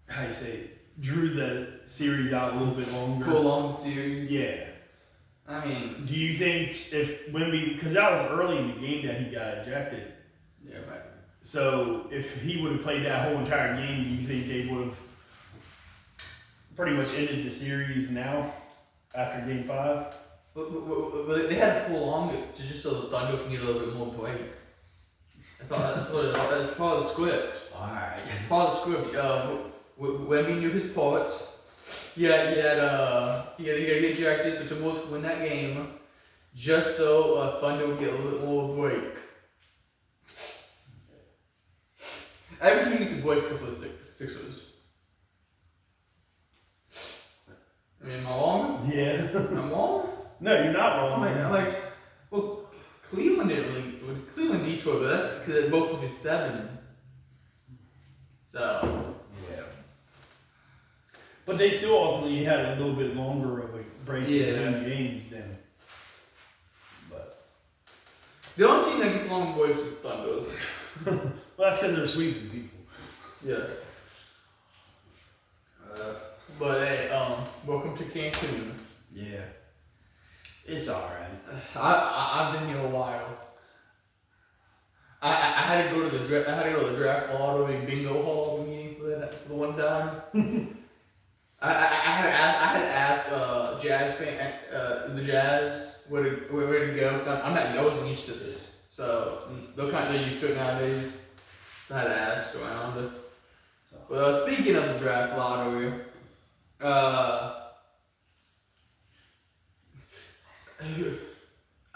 how you say it, drew the series out a little bit longer? Prolonged the series. Yeah. I mean, do you think if Wemby, because that was early in the game that he got ejected. Yeah, right. So if he would have played that whole entire game, do you think they would have pretty much ended the series now after Game 5? But they had to prolong it just so the Thunder can get a little bit more break. That's all. That's what it. That's part of the script. All right. It's part of the script. Wemby knew his part. Yeah, he had to get ejected, so Timberwolves could win that game, just so Thunder would get a little bit more break. Every team needs a break for the Sixers. I mean, am I wrong? Yeah. I'm wrong? No, you're not wrong. I'm like, well, Cleveland didn't really. Cleveland, Detroit, but that's because they both went to 7. So. Yeah. But they still ultimately had a little bit longer of a break between games then. But the only team that gets long breaks is Thunder. Well, that's because they're sweeping people. Yes. But hey, welcome to Cancun. Yeah. It's alright. I've been here a while. I had to go to the draft. I had to go to the draft lottery bingo hall meeting for the one time. I had to ask Jazz fan the Jazz where to go because I wasn't used to this, so they're used to it nowadays. So I had to ask around. But speaking of the draft lottery,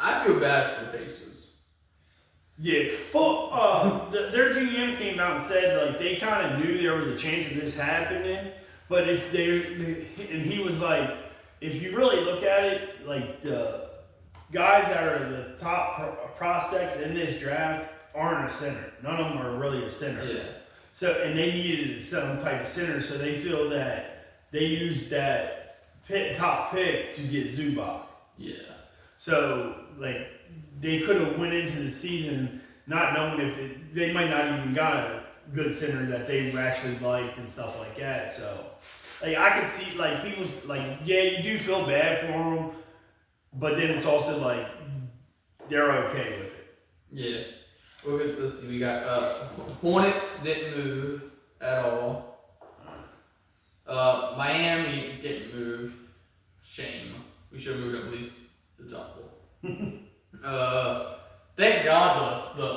I feel bad for the Pacers. Yeah, well, their GM came out and said like they kind of knew there was a chance of this happening, but if and he was like, if you really look at it, like the guys that are the top prospects in this draft aren't a center. None of them are really a center. Yeah. So and they needed some type of center, so they feel that they used that top pick to get Zubac. Yeah. So like they could have went into the season not knowing if they might not even got a good center that they actually liked and stuff like that. So like I could see like people's like you do feel bad for them, but then it's also like they're okay with it. Yeah. Let's see. We got Hornets didn't move at all. Miami didn't move. Shame. We should have moved at least the top 4. Thank God the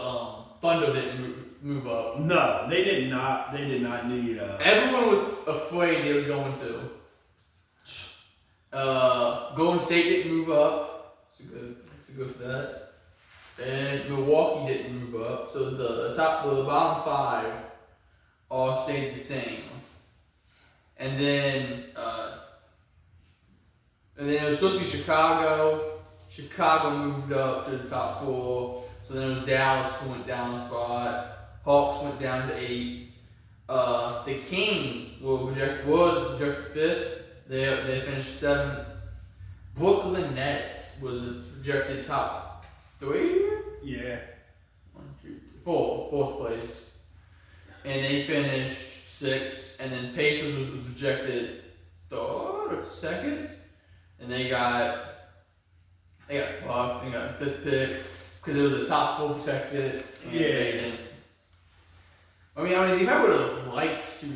Thunder didn't move up. No, they did not. They did not need. Everyone was afraid they was going to. Golden State didn't move up. It's good for that. And Milwaukee didn't move up. So the bottom 5 all stayed the same. And then it was supposed to be Chicago. Chicago moved up to the top 4. So then it was Dallas who went down a spot. Hawks went down to 8. The Kings was projected 5th. They finished 7th. Brooklyn Nets was projected top 3. Yeah. 4th place. And they finished 6th. And then Pacers was projected 3rd or 2nd. And they got fucked. They got the 5th pick because it was a top 4 protected. And they didn't. I mean, they probably would have liked to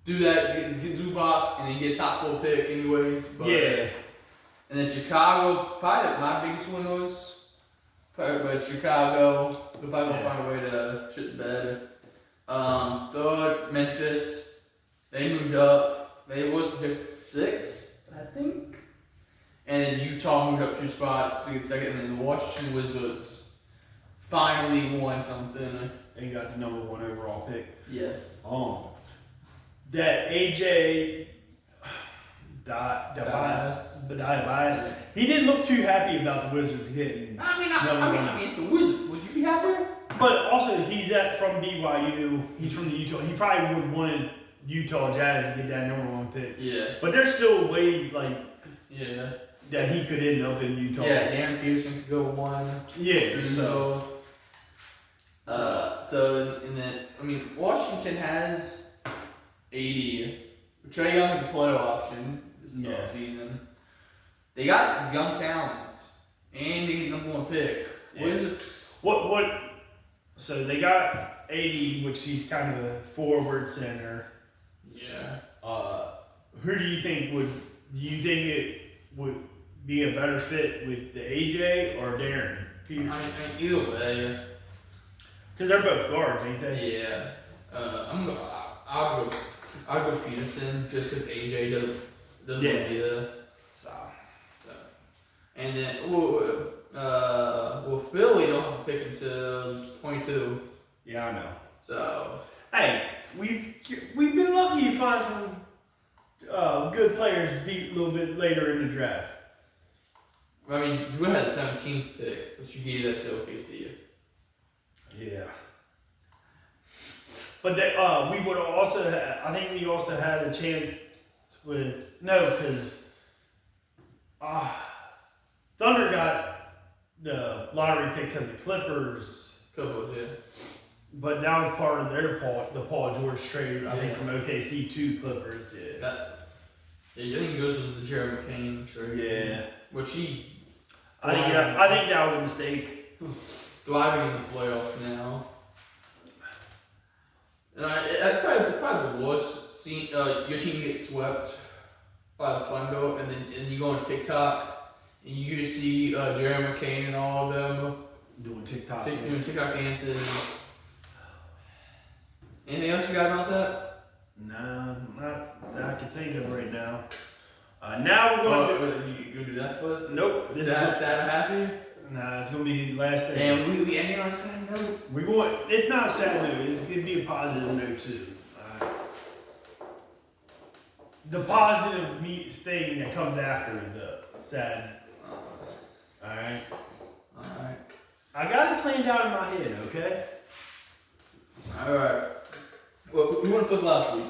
do that, get Zubac, and then get a top 4 pick anyways. But, yeah. And then Chicago, probably my biggest one was Chicago. They'll probably find a way to shit the bed. 3rd, Memphis. They moved up. They was projected 6th, I think. And then Utah moved up 2 spots to get 2nd. And then the Washington Wizards finally won something. and got the number 1 overall pick. Yes. That AJ Bias, he didn't look too happy about the Wizards getting. I mean, it's the Wizards. Would you be happier? But also, he's from BYU. He's from the Utah. He probably would have wanted Utah Jazz to get that number 1 pick. Yeah. But there's still ways Yeah. that he could end up in Utah. Yeah, Darren Peterson could go 1. Yeah. And then Washington has AD. Trae Young is a player option this season. They got young talent, and they get the number 1 pick. Wizards. What? So they got AD, which he's kind of a forward center. Yeah. Who do you think would? Do you think it would be a better fit with the AJ or Darren? Either way. Because they're both guards, ain't they? Yeah. I'll go Peterson just because AJ doesn't want to be there. So. And then Philly don't have a pick until 22. Yeah, I know. So. Hey, we've been lucky to find some good players a little bit later in the draft. I mean, you would have had the 17th pick, but you gave that to OKC. Yeah. But we would also I think we also had a chance because Thunder got the lottery pick because the Clippers. Yeah. But that was part of the Paul George trade, I think, from OKC to Clippers. Yeah. I think yours was the Jeremy Kane trade. Yeah. Which he's. I think that was a mistake. Thriving in the playoffs now. And it's probably the worst. Seeing your team get swept by the Thunder, and then you go on TikTok and you just see Jeremy McCain and all of them doing TikTok dances. Anything else you got about that? No, not that I can think of right now. Now we're going to. You gonna do that first? Nope. Sad or happy? Nah, it's gonna be the last thing. Damn, we ending on a sad note. It's not a sad note. It's gonna be a positive note too. The positive thing that comes after the sad. All right. I got it planned out in my head. Okay. All right. Well, who went first last week?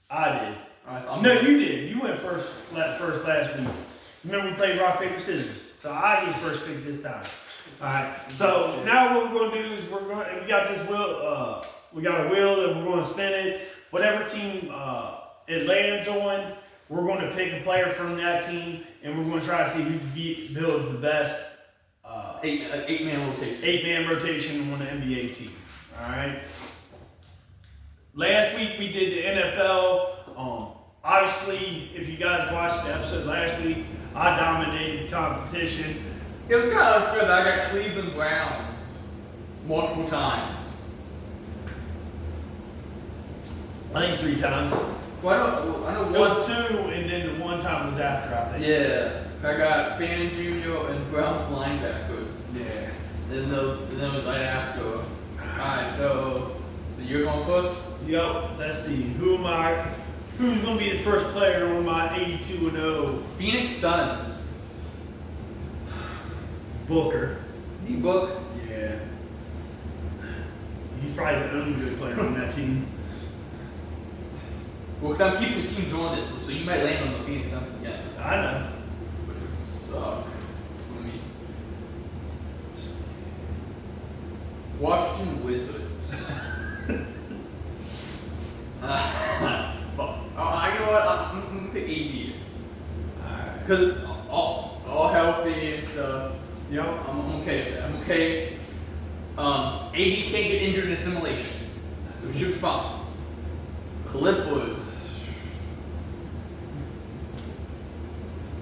I did. All right, so you did. You went first last week. Remember we played rock paper scissors. So I get first pick this time. Alright. So now what we're gonna do is we got this wheel, we got a wheel that we're gonna spin it. Whatever team it lands on, we're gonna pick a player from that team and we're gonna try to see who builds the best 8-man rotation. 8-man rotation on the NBA team. Alright. Last week we did the NFL. Obviously, if you guys watched the episode last week, I dominated the competition. It was kind of unfair that I got Cleveland Browns multiple times. I think 3 times. Well, I know it was 2, and then the 1 time was after, I think. Yeah, I got Fannin Jr. and Browns linebackers. Yeah. And then it was right after. Alright, so you're going first? Yep, let's see. Who's going to be the first player on my 82-0? Phoenix Suns. Booker. D-Book? Yeah. He's probably the only good player on that team. Well, because I'm keeping the teams on this one, so you might land on the Phoenix Suns again. I know. Which would suck for me. Washington Wizards. Fuck. You know what? I'm gonna take AD. Alright. Because all healthy and stuff. Yep. I'm okay with that. I'm okay. AD can't get injured in assimilation, so we should be fine. Clippers.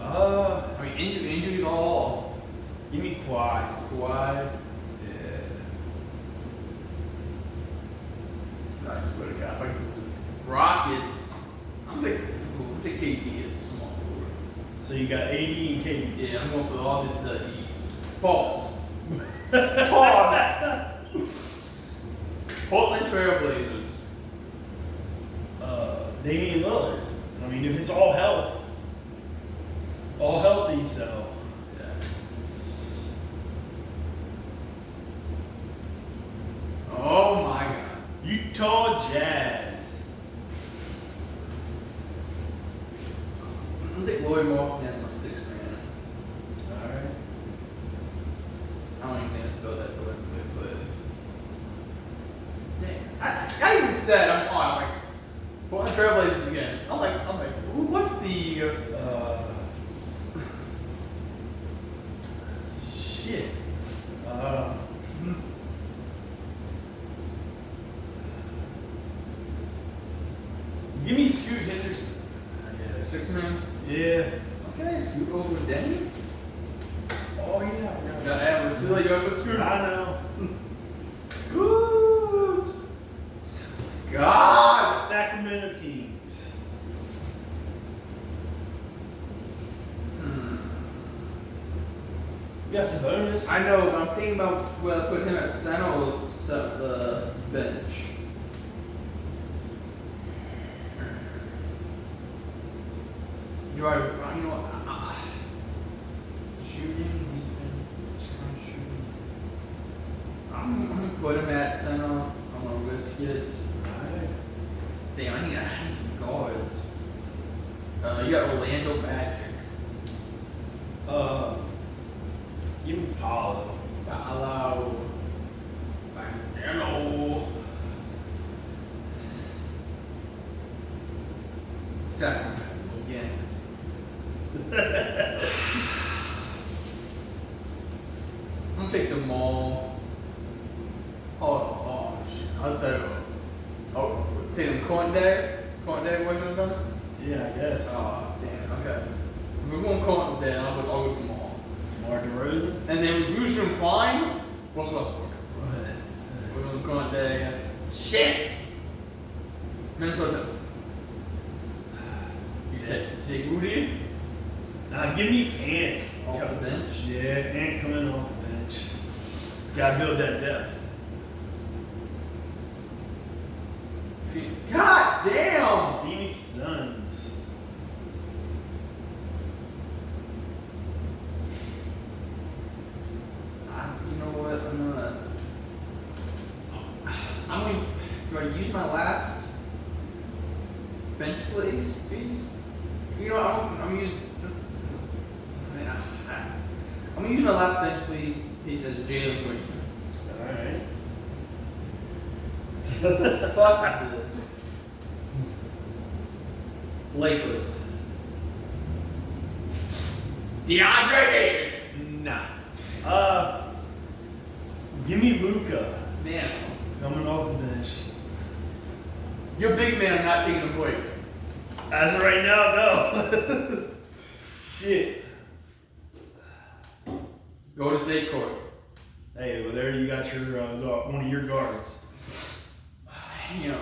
I mean, injuries all. Give me Kawhi. Kawhi. Yeah. I swear to God, if I can do this. Rockets. I'm taking KD at small forward. So you got AD and KD. Yeah, I'm going for all the E's. Pause. Pause. Portland Trailblazers. Damian Lillard. I mean, if it's all healthy, so. Yeah. Oh my God. Utah Jazz. I'm gonna take Lloyd Martin as my sixth man. Alright. I don't even think I spelled that correctly, but I even said I'm like Portland Trailblazers again. I'm like, what's the Shit. Give me Scoot Henderson. I guess. sixth man? Yeah. Okay, Scoot over Denny. Oh yeah. I Got Amber too. You got to put Scoot. I know. Scoot. God. Sacramento Kings. You got some bonus. I know, but I'm thinking about whether I put him at center or set the bench. Do I, you know what? Shooting, defense, which kind of shooting? I'm gonna put him at center. I'm gonna risk it. Alright. Damn, I need some guards. You got Orlando Magic. Give me Paulo. Hello. Hello. Sacramento again. I'm gonna take them all. Oh shit. I'll say, take them Conte. Conte, what's your name? Yeah, I guess. Oh, damn, okay. If we're going Conte, then I'll go with them all. Mark DeRozan. And then if we was from Klein, Russell Westbrook. We're going Conte. Shit! Minnesota. You take Rudy? Now give me Ant. Off the bench? Yeah, Ant coming off the bench. Gotta build that depth. God damn! Phoenix Suns. You know what? Do I use my last bench please? You know what? I'm gonna use my last bench piece as Jalen Green. Alright. What the fuck is this? Lakers. DeAndre Ayton. Nah. Give me Luca. Man, Coming off the bench. you're a big man. I'm not taking a break. As of right now, no. Shit. Go to state court. Hey, well there you got your one of your guards. Damn.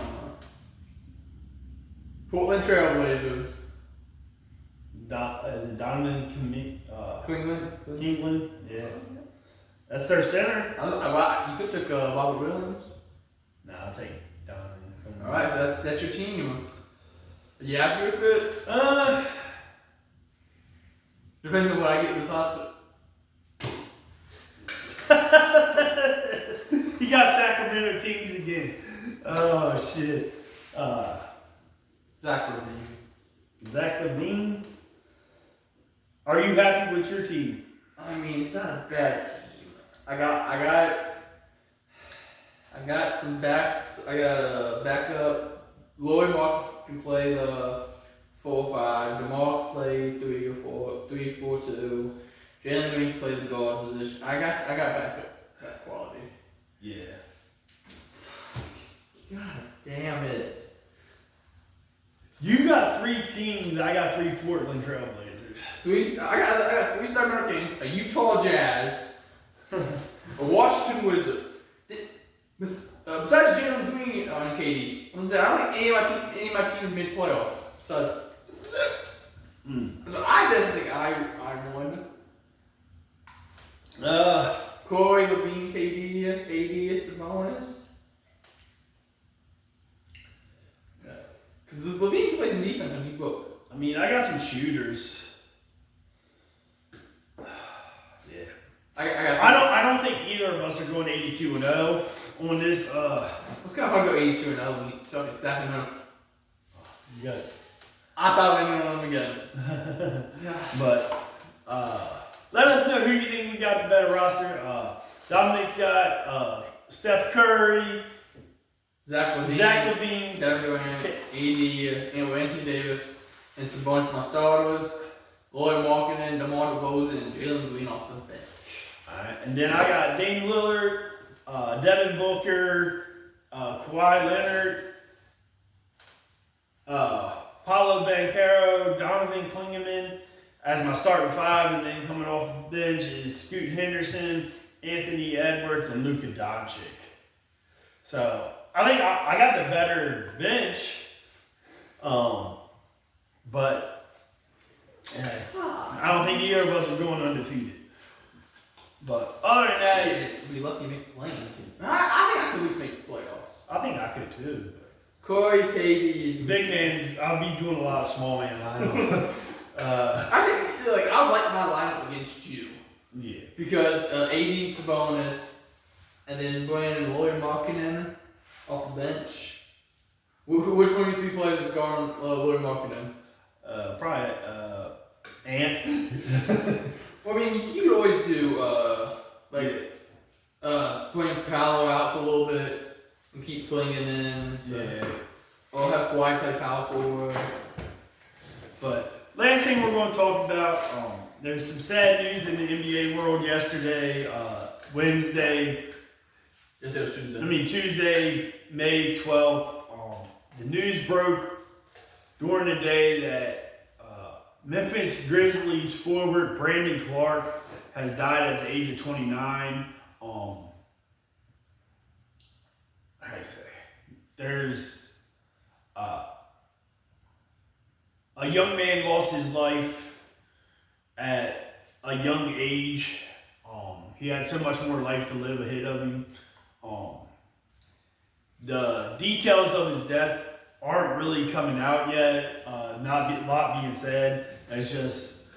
Portland Trailblazers. Is it Donovan Cleveland. Kingland? Yeah. That's their center. You could take Robert Williams. Nah, I'll take Donovan. All right, so that's your team. You happy with it? Depends on what I get this hospital. He got Sacramento Kings again. Oh shit. Zach Levine. Zach Levine. Are you happy with your team? I mean, it's not a bad team. I got a backup. Lloyd Mark can play the 4-5. DeMar can play 3-4-2. Jalen Green can play the guard position. I got backup that quality. Yeah. God damn it. You got 3 Kings. I got 3 Portland Trailblazers. I got 3 Sacramento Kings, a Utah Jazz, a Washington Wizard. Besides Jalen Green on KD, I don't think any of my teams made playoffs. So I definitely think I won. Uh, Corey, Levine, KD, AD, Sabonis. Because Levine plays in defense on deep book. I mean, I got some shooters. Yeah. I don't think either of us are going 82-0 on this. It's kind of hard to go 82-0 when you stuck at Sacramento. You got it. I thought we were going to them again. But let us know who you think we got the better roster. Dominic got Steph Curry, Zach Levine, Kevin Durant, AD, and Anthony Davis, and Sabonis my starters. Lloyd Markkanen, DeMar DeRozan, and Jalen Green off the bench. Alright, and then I got Dame Lillard, Devin Booker, Kawhi Leonard, Paolo Banchero, Donovan Klingeman as my starting five, and then coming off the bench is Scoot Henderson, Anthony Edwards, and Luka Doncic. So I think I got the better bench, but I don't think either of us are going undefeated. But other than that, shit, be lucky to make the play. I think I could at least make the playoffs. I think I could too. Corey, KD is big man. I'll be doing a lot of small man lineup. Actually, like I like my lineup against you. Yeah. Because AD and Sabonis, and then Brandon Lloyd Markkanen off the bench. Which one of you three players is guarding Lloyd Markkanen? Probably Ant. Well, I mean, you could always do bring Paolo out for a little bit and keep playing him in. So. Yeah. Or have Kawhi play power forward. But last thing we're going to talk about, there's some sad news in the NBA world yesterday, Wednesday. Yes, it was Tuesday. Tuesday, May 12th. The news broke during the day that Memphis Grizzlies forward Brandon Clark has died at the age of 29. How do you say? There's a young man lost his life at a young age. He had so much more life to live ahead of him. The details of his death aren't really coming out yet. Not a lot being said. It's just,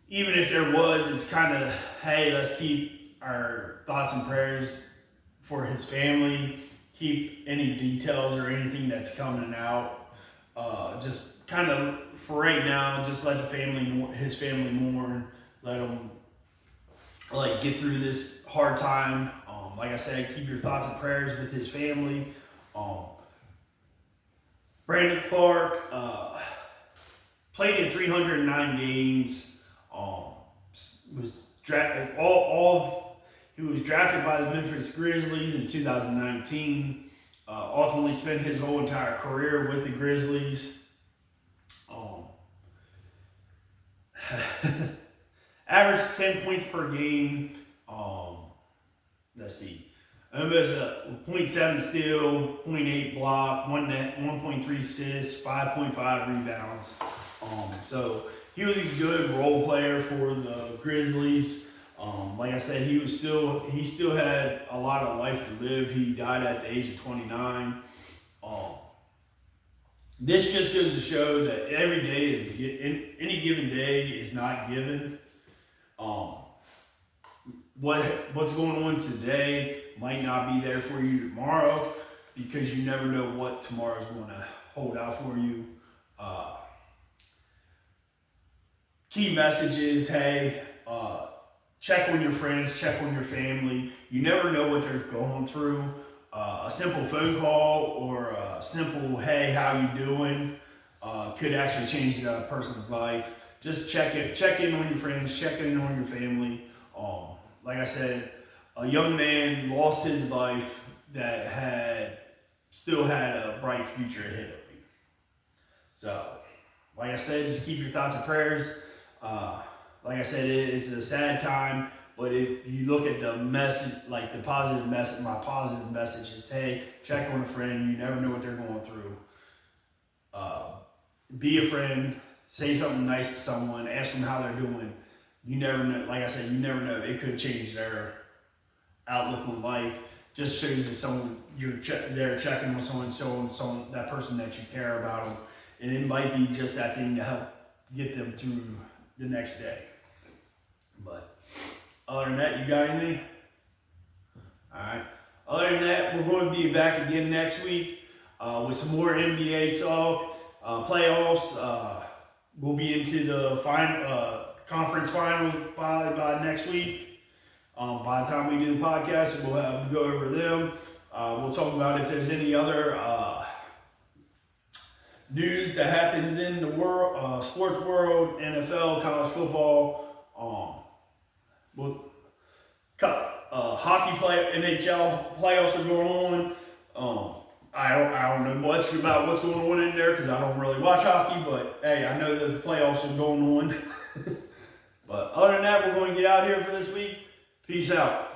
even if there was, it's kind of, hey, let's keep our thoughts and prayers for his family. Keep any details or anything that's coming out. Just kind of, for right now, just let his family mourn. Let him get through this hard time. Like I said, keep your thoughts and prayers with his family. Brandon Clark played in 309 games. Was drafted he was drafted by the Memphis Grizzlies in 2019. Ultimately spent his whole entire career with the Grizzlies. Averaged 10 points per game. Let's see. Almost a 0.7 steal, 0.8 block, 1 net, 1.3 assists, 5.5 rebounds. So he was a good role player for the Grizzlies. Like I said, he still had a lot of life to live. He died at the age of 29. This just goes to show that every day is any given day is not given. What's going on today might not be there for you tomorrow, because you never know what tomorrow's going to hold out for you. Key messages, hey, check on your friends, check on your family. You never know what they're going through. A simple phone call or a simple, hey, how you doing, could actually change that person's life. Just check in on your friends, check in on your family. Like I said, a young man lost his life that still had a bright future ahead of him. So, like I said, just keep your thoughts and prayers. Like I said, it's a sad time, but if you look at the message, like the positive message, my positive message is, hey, check on a friend. You never know what they're going through. Be a friend. Say something nice to someone. Ask them how they're doing. You never know. Like I said, you never know. It could change their outlook on life. just shows that someone you're there checking on someone, that person that you care about them, and it might be just that thing to help get them through the next day. But other than that, you got anything? All right. Other than that, we're going to be back again next week with some more NBA talk, playoffs. We'll be into the conference finals by next week. By the time we do the podcast, we'll go over them. We'll talk about if there's any other news that happens in the world, sports world, NFL, college football. Hockey NHL playoffs are going on. I don't know much about what's going on in there because I don't really watch hockey, but hey, I know that the playoffs are going on. But other than that, we're going to get out here for this week. Peace out.